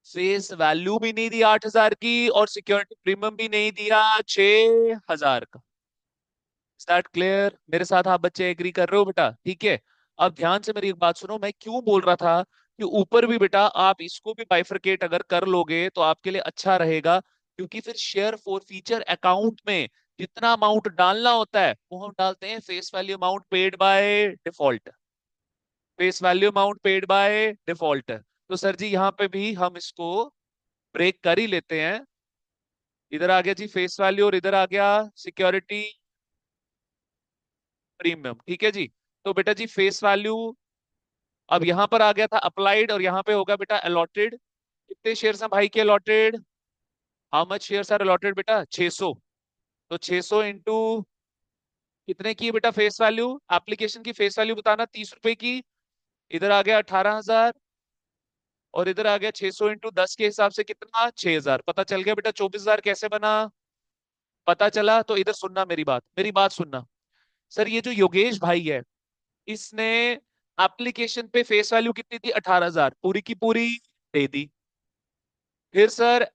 फेस वैल्यू भी नहीं दी 8,000 की, और सिक्योरिटी प्रीमियम भी नहीं दिया 6,000 का। Is that clear? मेरे साथ आप बच्चे एग्री कर रहे हो बेटा? ठीक है। अब ध्यान से मेरी एक बात सुनो, मैं क्यों बोल रहा था कि ऊपर भी बेटा आप इसको भी बाइफरकेट अगर कर लोगे तो आपके लिए अच्छा रहेगा, क्योंकि फिर शेयर फॉर फीचर अकाउंट में जितना अमाउंट डालना होता है वो हम डालते हैं face value amount paid by default. Face value amount paid by default. तो सर जी यहाँ पे भी हम इसको ब्रेक कर ही लेते हैं। इधर आ गया जी फेस वैल्यू, और इधर आ गया सिक्योरिटी प्रीमियम। ठीक है जी। तो बेटा जी फेस वैल्यू अब यहां पर आ गया था अप्लाइड, और यहाँ पे होगा बेटा अलॉटेड। कितने शेयर्स हैं भाई के allotted? How much shares are allotted बेटा? 600। तो 600 इंटू कितने की है बेटा फेस वैल्यू? एप्लीकेशन की फेस वैल्यू बताना 30 रुपए की। इधर आ गया 18,000, और इधर आ गया 600 इंटू 10 के हिसाब से कितना? 6,000। पता चल गया बेटा 24,000 कैसे बना? पता चला? तो इधर सुनना मेरी बात, मेरी बात सुनना। सर ये जो योगेश भाई है, इसने एप्लीकेशन पे फेस वैल्यू कितनी थी? 18,000, पूरी की पूरी दे दी। फिर सर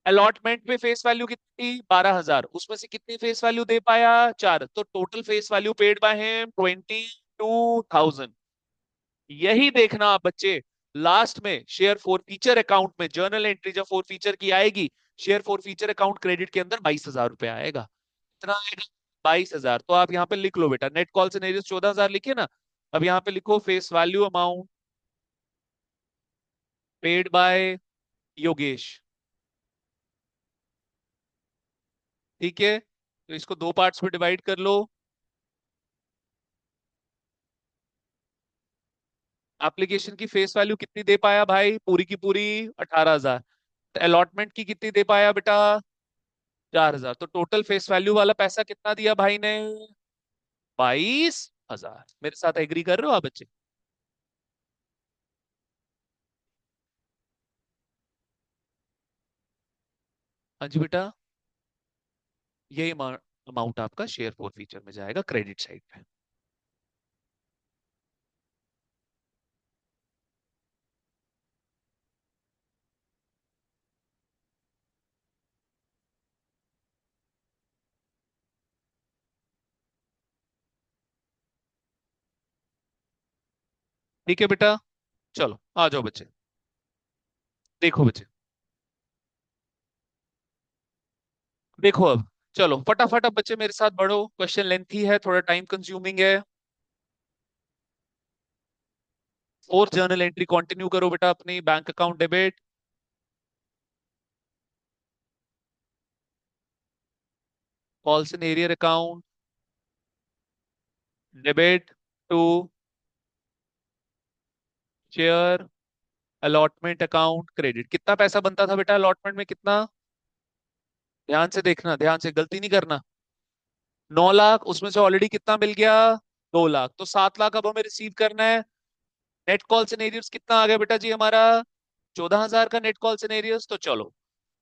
अलॉटमेंट पे फेस वैल्यू कितनी थी? 12,000, उसमें से कितनी फेस वैल्यू दे पाया? 4। तो total face value paid by him 22,000। यही देखना आप बच्चे, लास्ट में शेयर फॉर फीचर अकाउंट में जर्नल एंट्री जब फॉर फीचर की आएगी, share forfeiture account credit के अंदर 22,000 रुपए आएगा। कितना आएगा? 22,000। तो आप यहाँ पे लिख लो बेटा, नेट कॉल से 14,000 लिखे ना, अब यहाँ पे लिखो face value amount paid by Yogesh. ठीक है, तो इसको दो पार्ट्स में डिवाइड कर लो। एप्लीकेशन की फेस वैल्यू कितनी दे पाया भाई? पूरी की पूरी 18,000। अलॉटमेंट की कितनी दे पाया बेटा? 4,000। तो टोटल फेस वैल्यू वाला पैसा कितना दिया भाई ने? 22,000। मेरे साथ एग्री कर रहे हो आप बच्चे? हाँ जी बेटा, ये अमाउंट आपका शेयर फॉर फीचर में जाएगा क्रेडिट साइड पे। ठीक है बेटा, चलो आ जाओ बच्चे। देखो बच्चे, देखो अब, चलो फटाफट अब बच्चे मेरे साथ बढ़ो, क्वेश्चन लेंथी है, थोड़ा टाइम कंज्यूमिंग है। फोर्थ जर्नल एंट्री कंटिन्यू करो बेटा अपनी bank account debit calls in arrear account debit to share allotment account credit. कितना पैसा बनता था बेटा अलॉटमेंट में कितना? ध्यान से देखना, ध्यान से, गलती नहीं करना। 9 लाख, उसमें से ऑलरेडी कितना मिल गया? 2 लाख, तो 7 लाख अब हमें रिसीव करना है। नेट कॉल सिनेरियोस कितना आ गया बेटा जी हमारा? 14,000 का नेट कॉल सिनेरियोस। तो चलो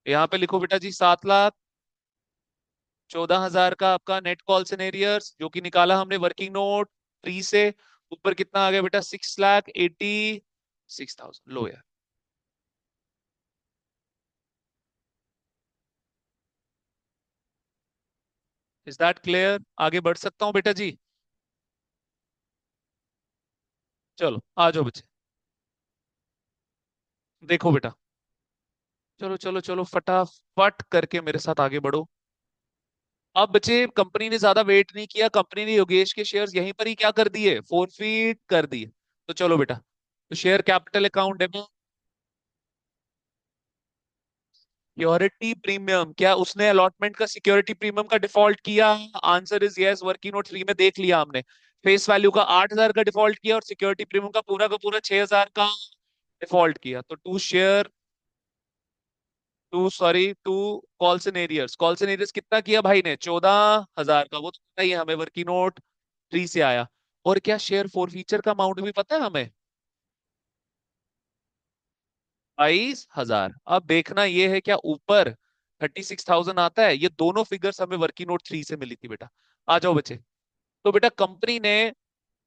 यहाँ पे लिखो बेटा जी 7 लाख 14,000 का आपका नेट कॉल सिनेरियर्स, जो कि निकाला हमने वर्किंग नोट 3 से। ऊपर कितना आ गया बेटा? 6,86,000। लो यार। Is that clear? आगे बढ़ सकता हूँ बेटा जी? चलो आ जाओ बच्चे। देखो बेटा, चलो चलो चलो फटाफट करके मेरे साथ आगे बढ़ो। अब बच्चे कंपनी ने ज्यादा वेट नहीं किया, कंपनी ने योगेश के शेयर्स यहीं पर ही क्या कर दिए? फोरफीट कर दिए। तो चलो बेटा, तो share capital account debit security premium, क्या उसने अलॉटमेंट का सिक्योरिटी प्रीमियम का डिफॉल्ट किया? Answer is yes. Working note 3 में देख लिया हमने। फेस वैल्यू का 8,000 का डिफॉल्ट किया और सिक्योरिटी प्रीमियम का पूरा 6,000 का डिफॉल्ट किया। तो to share, to sorry to calls in arrears, calls in arrears कितना किया भाई ने? 14,000 का। वो तो पता ही है हमें, वर्किंग नोट 3 से आया। और क्या शेयर फॉर फीचर का अमाउंट भी पता है हमें? 22,000। अब देखना ये है क्या ऊपर 36,000 आता है? ये दोनों फिगर्स हमें वर्किंग नोट 3 से मिली थी बेटा। आ जाओ बच्चे। तो बेटा कंपनी ने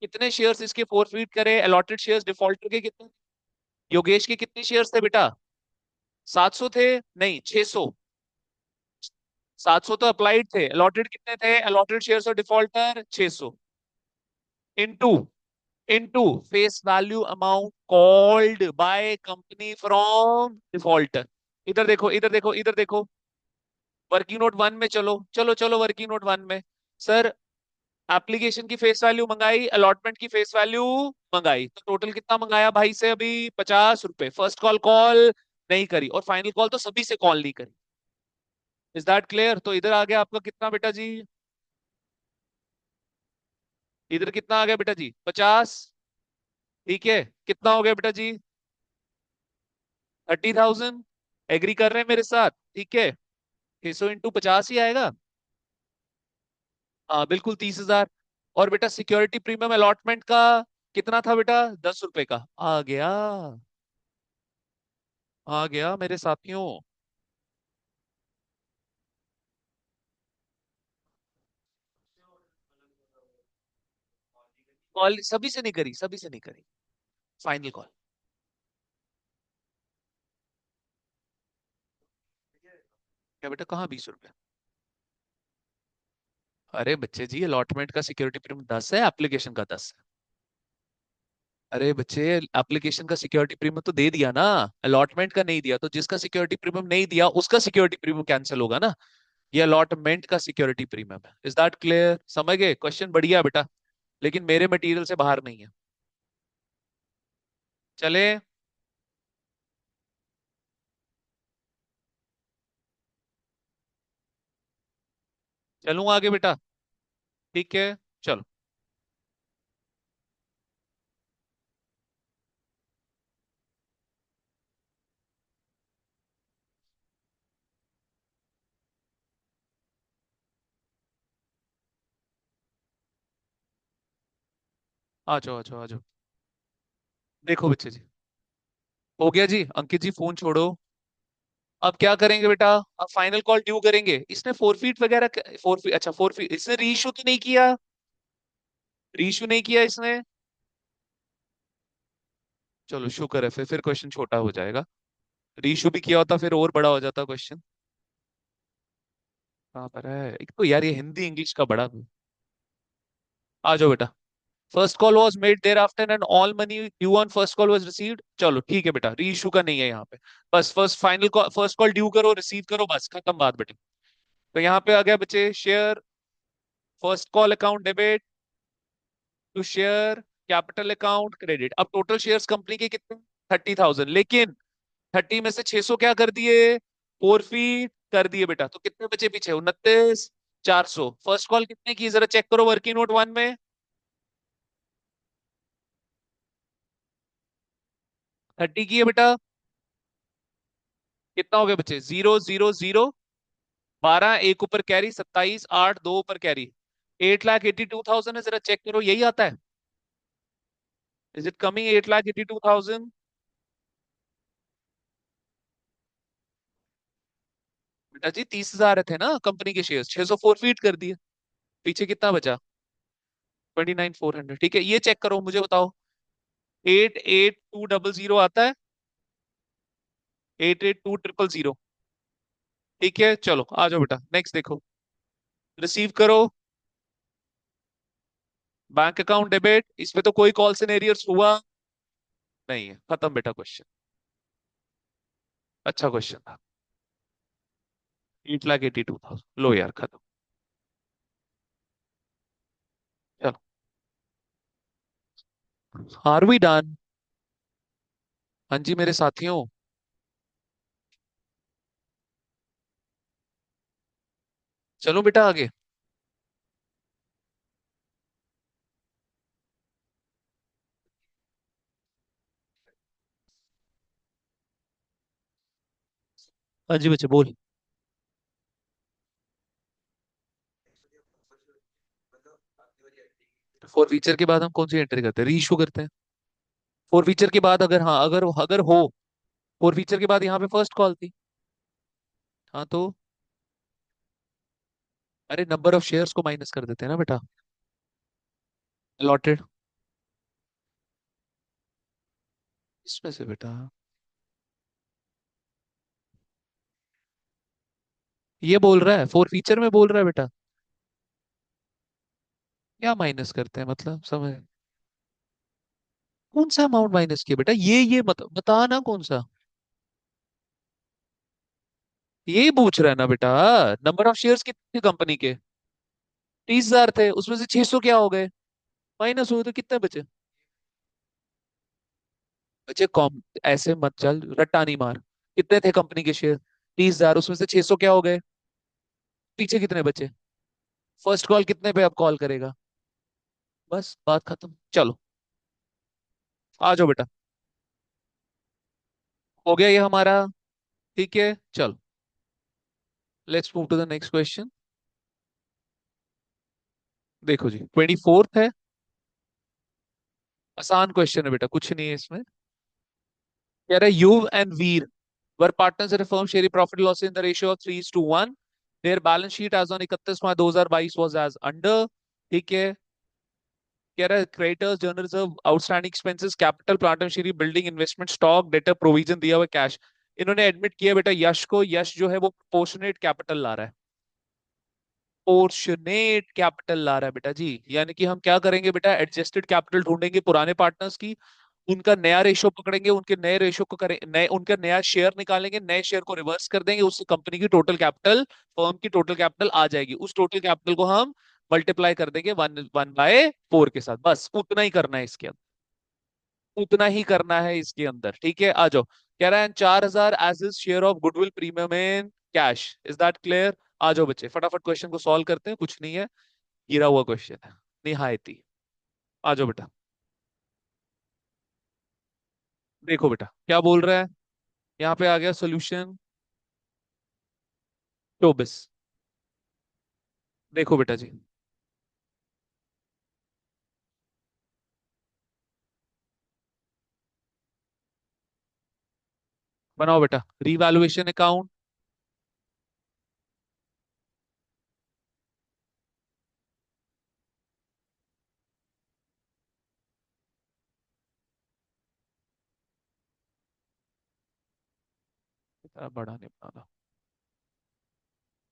कितने शेयर्स इसके फोरफीट करे? अलॉटेड शेयर्स डिफॉल्टर के कितने? योगेश के कितने शेयर्स थे बेटा? 700 थे? नहीं, 600। 700 तो अप्लाइड थे, अलॉटेड कितने थे? अलॉटेड शेयर्स और defaulter 600 into into face value amount called by company from defaulter. इधर देखो, इधर देखो, इधर देखो। वर्किंग नोट 1 में चलो चलो चलो, वर्किंग नोट 1 में सर एप्लीकेशन की फेस वैल्यू मंगाई, अलॉटमेंट की फेस वैल्यू मंगाई, तो टोटल कितना मंगाया भाई से? अभी 50 रुपए। फर्स्ट कॉल कॉल नहीं करी और फाइनल कॉल तो सभी से कॉल नहीं करी। Is that clear? तो इधर आ गया आपका कितना बेटा जी? इधर कितना आ गया बेटा जी? 50। ठीक है, कितना हो गया बेटा जी? 30,000। एग्री कर रहे हैं मेरे साथ? ठीक है, 600 × 50 ही आएगा। हाँ बिल्कुल, 30,000। और बेटा सिक्योरिटी प्रीमियम अलॉटमेंट का कितना था बेटा? 10 रुपए का। आ गया, आ गया मेरे साथियों। कॉल सभी से नहीं करी, सभी से नहीं करी। Final call. क्या बेटा, कहाँ 20 रुपए? अरे बच्चे जी, अलॉटमेंट का सिक्योरिटी प्रीमियम 10 है, एप्लीकेशन का 10 है। अरे बच्चे, एप्लीकेशन का सिक्योरिटी प्रीमियम तो दे दिया ना, अलॉटमेंट का नहीं दिया। तो जिसका सिक्योरिटी प्रीमियम नहीं दिया उसका सिक्योरिटी प्रीमियम कैंसिल होगा ना। ये अलॉटमेंट का सिक्योरिटी प्रीमियम है। Is that clear? समझ गए? क्वेश्चन बढ़िया बेटा, लेकिन मेरे मटेरियल से बाहर नहीं है। चले। चलूं आगे बेटा? ठीक है, चलो। आ जाओ आ जाओ आ जाओ। देखो बच्चे जी, हो गया जी। अंकित जी फोन छोड़ो। अब क्या करेंगे बेटा? अब फाइनल कॉल ड्यू करेंगे। इसने फोरफीट वगैरह, फोरफीट, अच्छा फोरफीट इसने रीइश्यू तो नहीं किया? रीइश्यू नहीं किया इसने? चलो शुक्र है, फिर क्वेश्चन छोटा हो जाएगा। रीइश्यू भी किया होता फिर और बड़ा हो जाता क्वेश्चन। कहाँ पर है? एक तो यार ये हिंदी इंग्लिश का बड़ा। आ जाओ बेटा। First call was made thereafter and all money due on first call was received. चलो ठीक है बेटा, रीइश्यू का नहीं है यहाँ पे। बस first final call, first call due करो, रिसीव करो, बस खत्म बात बेटा। तो यहाँ पे आ गया बच्चे share first call account debit to share capital account credit. अब टोटल शेयर्स कंपनी के कितने? 30,000, लेकिन 30 में से 600 क्या कर दिए? फोरफीट कर दिए बेटा। तो कितने बचे पीछे? 29,400। फर्स्ट कॉल कितने की जरा चेक करो वर्किंग नोट वन में। 30 की है बेटा। कितना हो गया बच्चे? 0 0 0। 12 एक ऊपर कैरी, 27 8 दो ऊपर कैरी, 8,82,000 है। जरा चेक करो यही आता है? Is it coming 8,82,000? बेटा जी 30,000 थे ना कंपनी के शेयर, 600 फोरफीट कर दिए। पीछे कितना बचा? 29,400। ठीक है, ये चेक करो मुझे बताओ। 8,82,000 आता है? 8,82,000। ठीक है चलो आ जाओ बेटा, नेक्स्ट देखो। रिसीव करो। बैंक अकाउंट डेबिट, इसमें तो कोई कॉल सिनेरियर्स हुआ नहीं है। खत्म बेटा क्वेश्चन। अच्छा क्वेश्चन था। 8,82,000 लो यार, खत्म। चलो, आर वी डन? हाँ जी मेरे साथियों। चलो बेटा आगे। हाँ जी बच्चे बोल। फोर फीचर के बाद हम कौन सी एंट्री करते हैं? रीइशू करते हैं। फोर फीचर के बाद अगर, हाँ अगर अगर हो, फोर फीचर के बाद यहाँ पे फर्स्ट कॉल थी। हाँ तो, अरे नंबर ऑफ शेयर्स को माइनस कर देते हैं ना बेटा। अलॉटेड। इसमें से बेटा, ये बोल रहा है फोर फीचर में बोल रहा है बेटा। क्या माइनस करते हैं मतलब समझ? कौन सा अमाउंट माइनस किया बेटा? ये मत बता ना कौन सा। ये पूछ रहा है ना बेटा। नंबर ऑफ शेयर्स कितने कंपनी के? 30,000 थे, उसमें से 600 क्या हो गए? माइनस हुए तो कितने बचे? बचे कॉम। ऐसे मत चल, रट्टा नहीं मार। कितने थे कंपनी के शेयर? 30,000, उसमें से 600 क्या हो गए? पीछे कितने बचे? फर्स्ट कॉल कितने पे अब कॉल करेगा? बस बात खत्म। चलो आ जाओ बेटा। हो गया ये हमारा। ठीक है चलो, let's move to the next question. देखो जी 24th है। आसान क्वेश्चन है बेटा, कुछ नहीं है इसमें। कह रहा है Yuv and Veer were partners at a firm sharing profit loss in the ratio of 3:1। Their balance sheet as on 31 March 2022 was as under. ठीक है, कह रहा है creditors general reserve outstanding expenses capital plant machinery building investment stock debtor provision दिया हुआ cash. इन्होंने admit किया बेटा यश को, यश जो है वो प्रोपोर्शनेट कैपिटल ला रहा है। प्रोपोर्शनेट कैपिटल ला रहा है बेटा जी, यानी कि हम क्या करेंगे बेटा? एडजस्टेड कैपिटल ढूंढेंगे पुराने पार्टनर्स की, उनका नया रेशो पकड़ेंगे, उनके नए रेशो को करें, नए उनका नया शेयर निकालेंगे, नए शेयर को रिवर्स कर देंगे, उससे कंपनी की टोटल कैपिटल, फर्म की टोटल कैपिटल आ जाएगी। उस टोटल कैपिटल को हम मल्टीप्लाई कर देंगे 1/4 के साथ। बस उतना ही करना है इसके अंदर, उतना ही करना है इसके अंदर। ठीक है आ जाओ। कह रहा है 4,000 as is share of goodwill premium in cash. Is that clear? आ जाओ बच्चे फटाफट क्वेश्चन को सॉल्व करते हैं, कुछ नहीं है, गिरा हुआ क्वेश्चन है निहायती। आ जाओ बेटा। देखो बेटा क्या बोल रहा है, यहाँ पे आ गया सोल्यूशन 24। देखो बेटा जी, बनाओ बेटा रीवैल्यूएशन अकाउंट। बड़ा नहीं बनाना।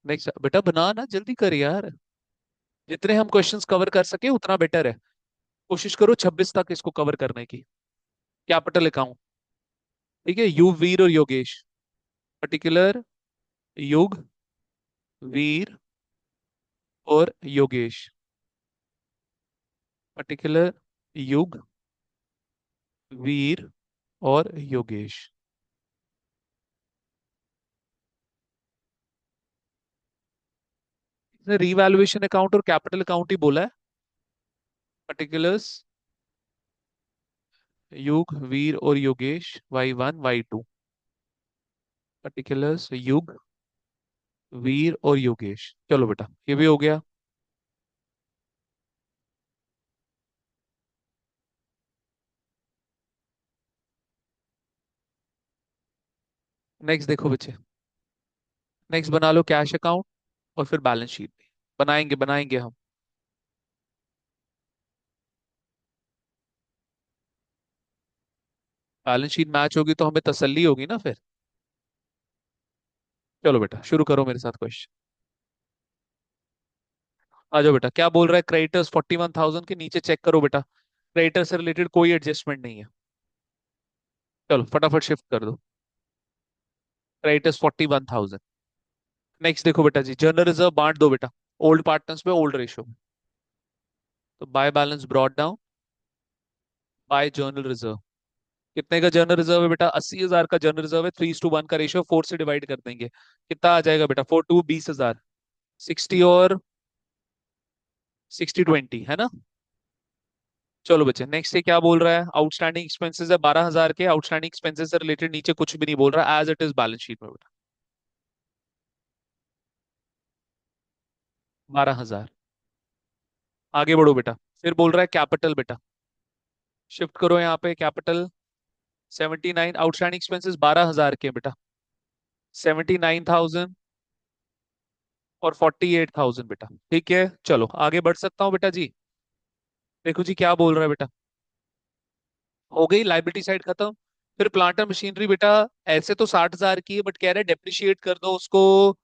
नेक्स्ट बेटा बना ना, जल्दी कर यार। जितने हम क्वेश्चंस कवर कर सके उतना बेटर है। कोशिश करो 26 तक इसको कवर करने की। Capital account. ठीक है, युग वीर और योगेश। पर्टिकुलर युग, वीर और योगेश। पर्टिकुलर युग, वीर और योगेश। इसने रीवैल्यूएशन अकाउंट और कैपिटल अकाउंट ही बोला है। पर्टिकुलर्स, युग, वीर और योगेश, Y1 Y2। पर्टिकुलर्स, युग, वीर और योगेश। चलो बेटा, ये भी हो गया। नेक्स्ट देखो बच्चे, नेक्स्ट बना लो कैश अकाउंट और फिर बैलेंस शीट भी बनाएंगे बनाएंगे हम। बैलेंस शीट मैच होगी तो हमें तसल्ली होगी ना फिर। चलो बेटा शुरू करो मेरे साथ क्वेश्चन। आ जाओ बेटा, क्या बोल रहा है? क्रेडिटर्स 41,000 के नीचे चेक करो बेटा, क्रेडिटर से रिलेटेड कोई एडजस्टमेंट नहीं है। चलो फटाफट शिफ्ट कर दो। क्रेडिटर्स 41,000। नेक्स्ट देखो बेटा जी, जनरल रिजर्व बांट दो बेटा, ओल्ड पार्टनर्स में ओल्ड रेशो। तो by balance brought down by journal reserve. कितने का जर्नल रिजर्व है बेटा? 80,000 का जर्नल रिजर्व है। 3:1 का रेशियो, 4 से डिवाइड कर देंगे, कितना आ जाएगा बेटा? 4 2 20,000। 60 और 60 20 है ना। चलो बच्चे, नेक्स्ट ये क्या बोल रहा है? आउटस्टैंडिंग एक्सपेंसेस है 12,000 के। आउटस्टैंडिंग एक्सपेंसेस से रिलेटेड नीचे कुछ भी नहीं बोल रहा, as it is balance sheet में बेटा। 12,000। आगे बढ़ो बेटा, फिर बोल रहा है कैपिटल बेटा। शिफ्ट करो यहाँ पे कैपिटल। 79 आउटस्टैंडिंग एक्सपेंसेस 12,000 के बेटा। 79,000 और 48,000 बेटा। ठीक है, चलो आगे बढ़ सकता हूँ बेटा जी। देखो जी क्या बोल रहा है बेटा। हो गई लाइबिलिटी साइड खत्म। फिर प्लांट एंड मशीनरी बेटा, ऐसे तो 60,000 की है बट कह रहा है डेप्रिशिएट कर दो उसको,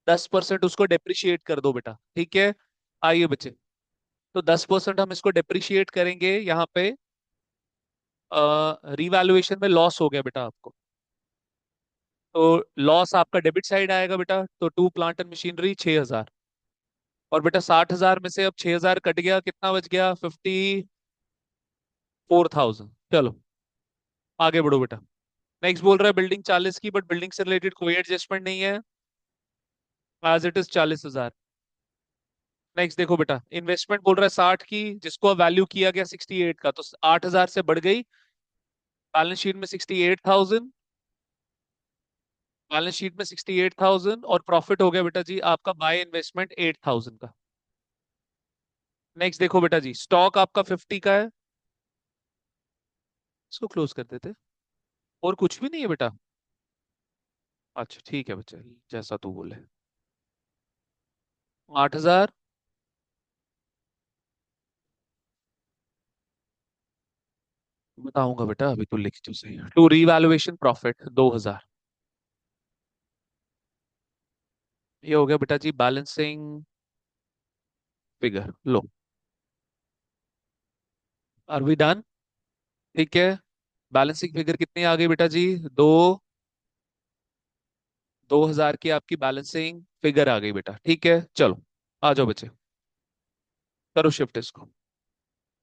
10% उसको डेप्रिशिएट कर दो बेटा। ठीक है, आइए बच्चे, तो 10% हम इसको डेप्रिशिएट करेंगे यहाँ पे। रिवैल्यूएशन में लॉस हो गया बेटा आपको, तो लॉस आपका डेबिट साइड आएगा बेटा। तो टू प्लांट एंड मशीनरी 6,000। और बेटा 60,000 में से अब 6,000 कट गया, कितना बच गया? 54,000। चलो आगे बढ़ो बेटा। नेक्स्ट बोल रहा है बिल्डिंग 40 की, बट बिल्डिंग से रिलेटेड कोई एडजस्टमेंट नहीं है, एज इट इज 40,000। नेक्स्ट देखो बेटा, इन्वेस्टमेंट बोल रहा है 60 की, जिसको वैल्यू किया गया 68 का, तो 8,000 से बढ़ गई। बैलेंस शीट में 68,000। बैलेंस शीट में 68,000 और प्रॉफिट हो गया बेटा जी आपका बाय इन्वेस्टमेंट 8,000 का। नेक्स्ट देखो बेटा जी, स्टॉक आपका 50 का है। इसको क्लोज कर देते। और कुछ भी नहीं है बेटा? अच्छा ठीक है बच्चा, जैसा तू बोले। 8,000। बताऊंगा बेटा, अभी तो लिख तो सही। To revaluation profit 2,000। ये हो गया बेटा जी बैलेंसिंग फिगर। लो, आर वी डन? ठीक है, बैलेंसिंग फिगर कितनी आ गई बेटा जी? 2,000 की आपकी बैलेंसिंग फिगर आ गई बेटा। ठीक है, चलो आ जाओ बच्चे, करो शिफ्ट इसको।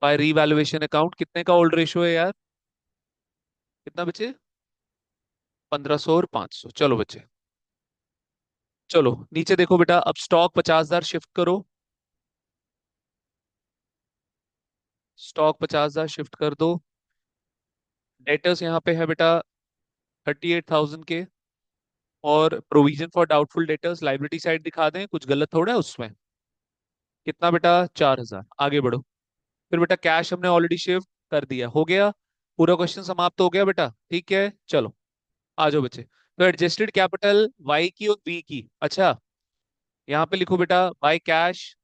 बाय रीवैल्यूएशन अकाउंट कितने का ओल्ड रेशियो है यार? कितना बच्चे? 1,500 और 500। चलो बच्चे, चलो नीचे देखो बेटा, अब स्टॉक 50,000 शिफ्ट करो। स्टॉक 50,000 शिफ्ट कर दो। डेटर्स यहाँ पे है बेटा 38,000 के। और provision for doubtful debtors liability side दिखा दें, कुछ गलत थोड़ा है उसमें। कितना बेटा? 4,000। आगे बढ़ो। फिर बेटा कैश हमने ऑलरेडी शिफ्ट कर दिया, हो गया। पूरा क्वेश्चन समाप्त हो गया बेटा। ठीक है, चलो आ जाओ बच्चे। तो एडजस्टेड कैपिटल वाई की और बी की, अच्छा यहाँ पे लिखो बेटा बाय कैश।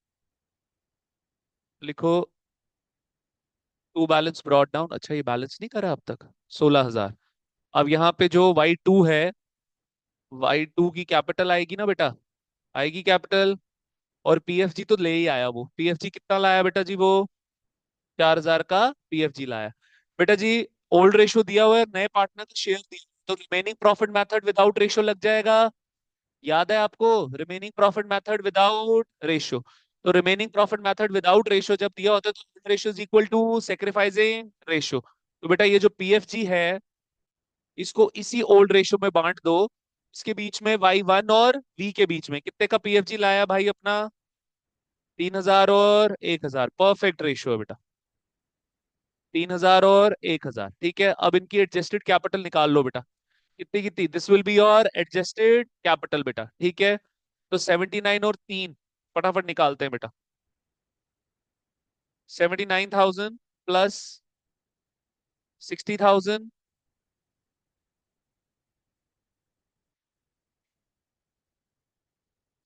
लिखो टू बैलेंस ब्रॉट डाउन। अच्छा ये बैलेंस नहीं करा अब तक, 16,000। अब यहाँ पे जो Y2 है, Y2 की कैपिटल आएगी ना बेटा, आएगी कैपिटल। और पीएफजी तो ले ही आया वो। पीएफजी कितना लाया बेटा जी? वो 4,000 का पीएफजी लाया बेटा जी। ओल्ड रेशो दिया हुआ है, नए पार्टनर का शेयर दिया, तो remaining profit method without ratio लग जाएगा। याद है आपको? Remaining profit method without ratio. तो remaining profit method without ratio जब दिया होता है तो ratio is equal to sacrificing ratio. तो बेटा ये जो पीएफजी है इसको इसी ओल्ड रेशियो में बांट दो। इसके बीच में y1 और v के बीच में कितने का पीएफजी लाया भाई अपना? 3000 और 1000, परफेक्ट रेशियो है बेटा। 3000 और 1000, ठीक है। अब इनकी एडजस्टेड कैपिटल निकाल लो बेटा। कितनी कितनी? This will be your adjusted capital बेटा, ठीक है। तो 79 और 3 फटाफट निकालते हैं बेटा। 79,000 प्लस 60,000,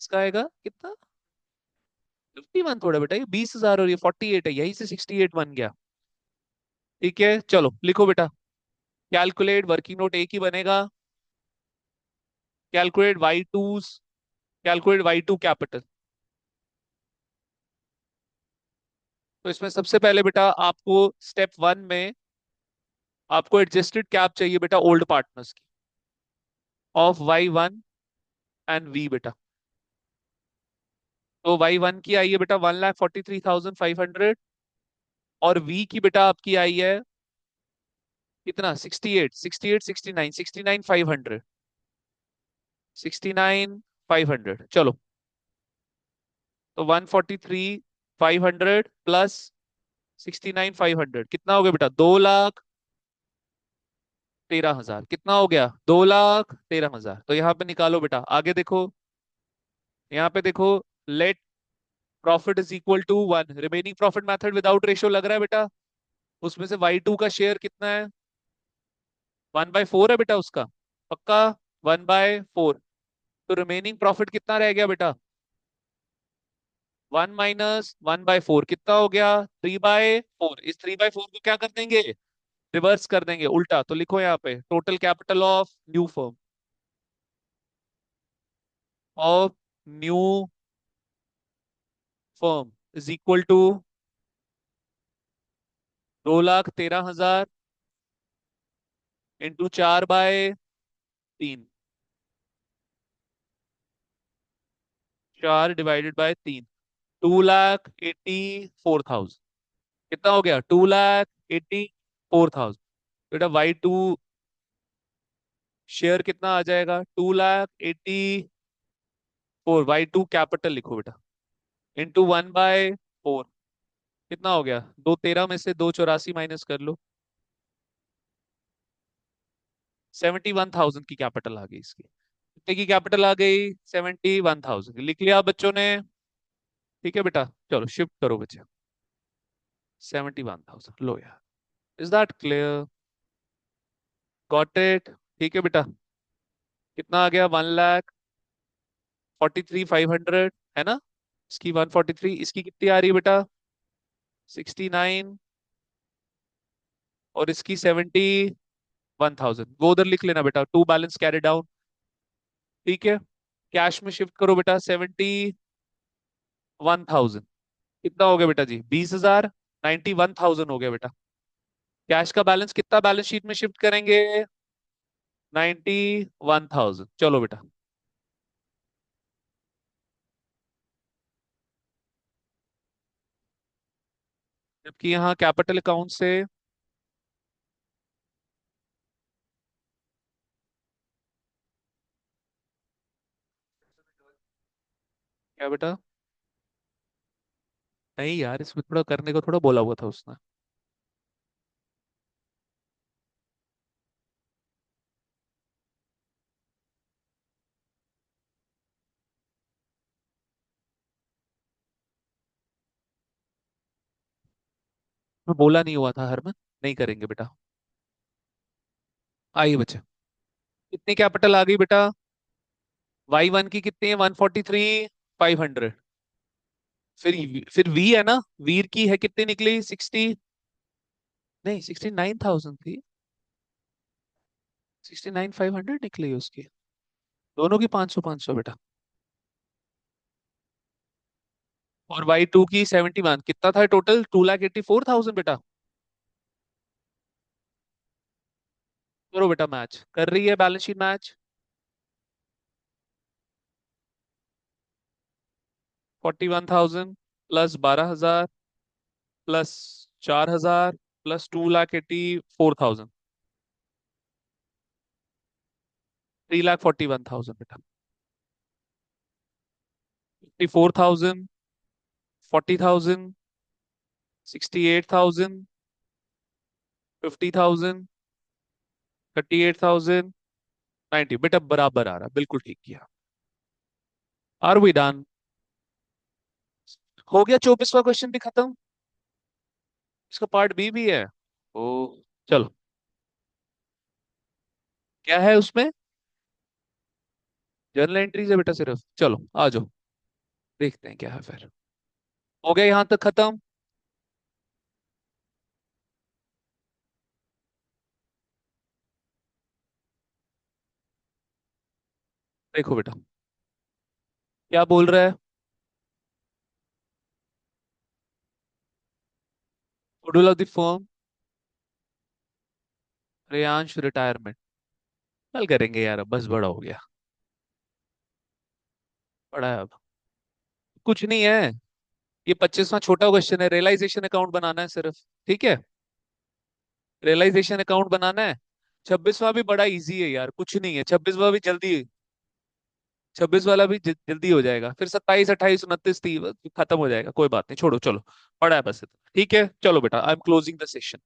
इसका आएगा कितना? 51 थोड़ा बेटा, ये 20,000 और ये 48 है, यही से 68 बन गया। ठीक है चलो लिखो बेटा। कैलकुलेट, वर्किंग नोट एक ही बनेगा। Calculate Y two, calculate Y two capital. तो इसमें सबसे पहले बेटा आपको स्टेप वन में आपको एडजस्टेड कैप चाहिए बेटा ओल्ड पार्टनर्स की, ऑफ y1 एंड v बेटा। तो y1 की आई है बेटा 1,43,500 और v की बेटा आपकी आई है कितना? 68, 68, 69, 69,500, 69,500। चलो तो 143,500 प्लस 69,500 कितना हो गया बेटा? 2,13,000। कितना हो गया? 2,13,000। तो यहाँ पे निकालो बेटा, आगे देखो। यहाँ पे देखो, let profit is equal to 1, remaining profit method without ratio लग रहा है बेटा। उसमें से y2 का शेयर कितना है? 1/4 है बेटा उसका, पक्का? 1/4। तो रिमेनिंग प्रॉफिट कितना रह गया बेटा? 1 - 1/4 कितना हो गया? 3/4। इस 3/4 को क्या कर देंगे? रिवर्स कर देंगे, उल्टा। तो लिखो यहाँ पे total capital of new firm, of new firm is equal to 2,13,000 into 4/3, 4/3, 2,84,000। कितना हो गया? 2,84,000। बेटा y2 शेयर कितना आ जाएगा? 2,84,000। y2 कैपिटल लिखो बेटा, इंटू 1/4। कितना हो गया? 213 में से 284 माइनस कर लो। 71,000 की कैपिटल आ गई इसकी। कितने की कैपिटल आ गई? 71,000। लिख लिया बच्चों ने? ठीक है बेटा, चलो शिफ्ट करो बच्चे। 71,000 लो यार। Is that clear? Got it? ठीक है बेटा। कितना आ गया? 1,43,500 है ना? इसकी 143, इसकी कितनी आ रही है बेटा? 69, और इसकी 71,000। वो उधर लिख लेना बेटा, टू बैलेंस कैरी डाउन। ठीक है, कैश में शिफ्ट करो बेटा। 71,000 कितना हो गया बेटा जी? 20,000। 91,000 हो गया बेटा। कैश का बैलेंस कितना बैलेंस शीट में शिफ्ट करेंगे? 91,000। चलो बेटा। जबकि यहाँ कैपिटल अकाउंट से क्या बेटा? नहीं यार, इसमें थोड़ा करने को थोड़ा बोला हुआ था उसने। मैं बोला नहीं हुआ था हरमन, नहीं करेंगे बेटा। आइए बच्चे, कितनी कैपिटल आ गई बेटा? y1 की कितनी है? 143,500। फिर v है ना, वीर की है कितनी निकली? 60, नहीं 69,000 थी। 69,500 निकली है उसकी। दोनों की 500 500 बेटा। और y2 की 71, कितना था टोटल? 2,84,000 बेटा। करो बेटा मैच, कर रही है balance sheet match. 41,000 plus 12,000 plus 4,000 plus 2,84,000, 3,41,000 बेटा। 54,000, 40,000, 68,000, 50,000, 38,000, 90 बेटा, बराबर आ रहा, बिल्कुल ठीक किया। Are we done? हो गया 24वां क्वेश्चन भी खत्म। इसका पार्ट बी भी है। ओ, चलो, क्या है उसमें? जर्नल एंट्रीज है बेटा सिर्फ। चलो आ जाओ, देखते हैं क्या है फिर। हो गया यहां तक खत्म। देखो बेटा, क्या बोल रहा है? Schedule of the firm, Reyansh retirement. कल करेंगे यार, अब बस बड़ा हो गया। बड़ा है अब। कुछ नहीं है। ये 25वां छोटा क्वेश्चन है, रियलाइजेशन अकाउंट बनाना है सिर्फ। ठीक है, रियलाइजेशन अकाउंट बनाना है। 26वां भी बड़ा इजी है यार, कुछ नहीं है। 26वां भी जल्दी, 26 वाला भी जल्दी हो जाएगा। फिर 27, 28, 29, 30 खत्म हो जाएगा। कोई बात नहीं, छोड़ो, चलो। पढ़ा है बस इतना। ठीक है, चलो बेटा, I am closing the session.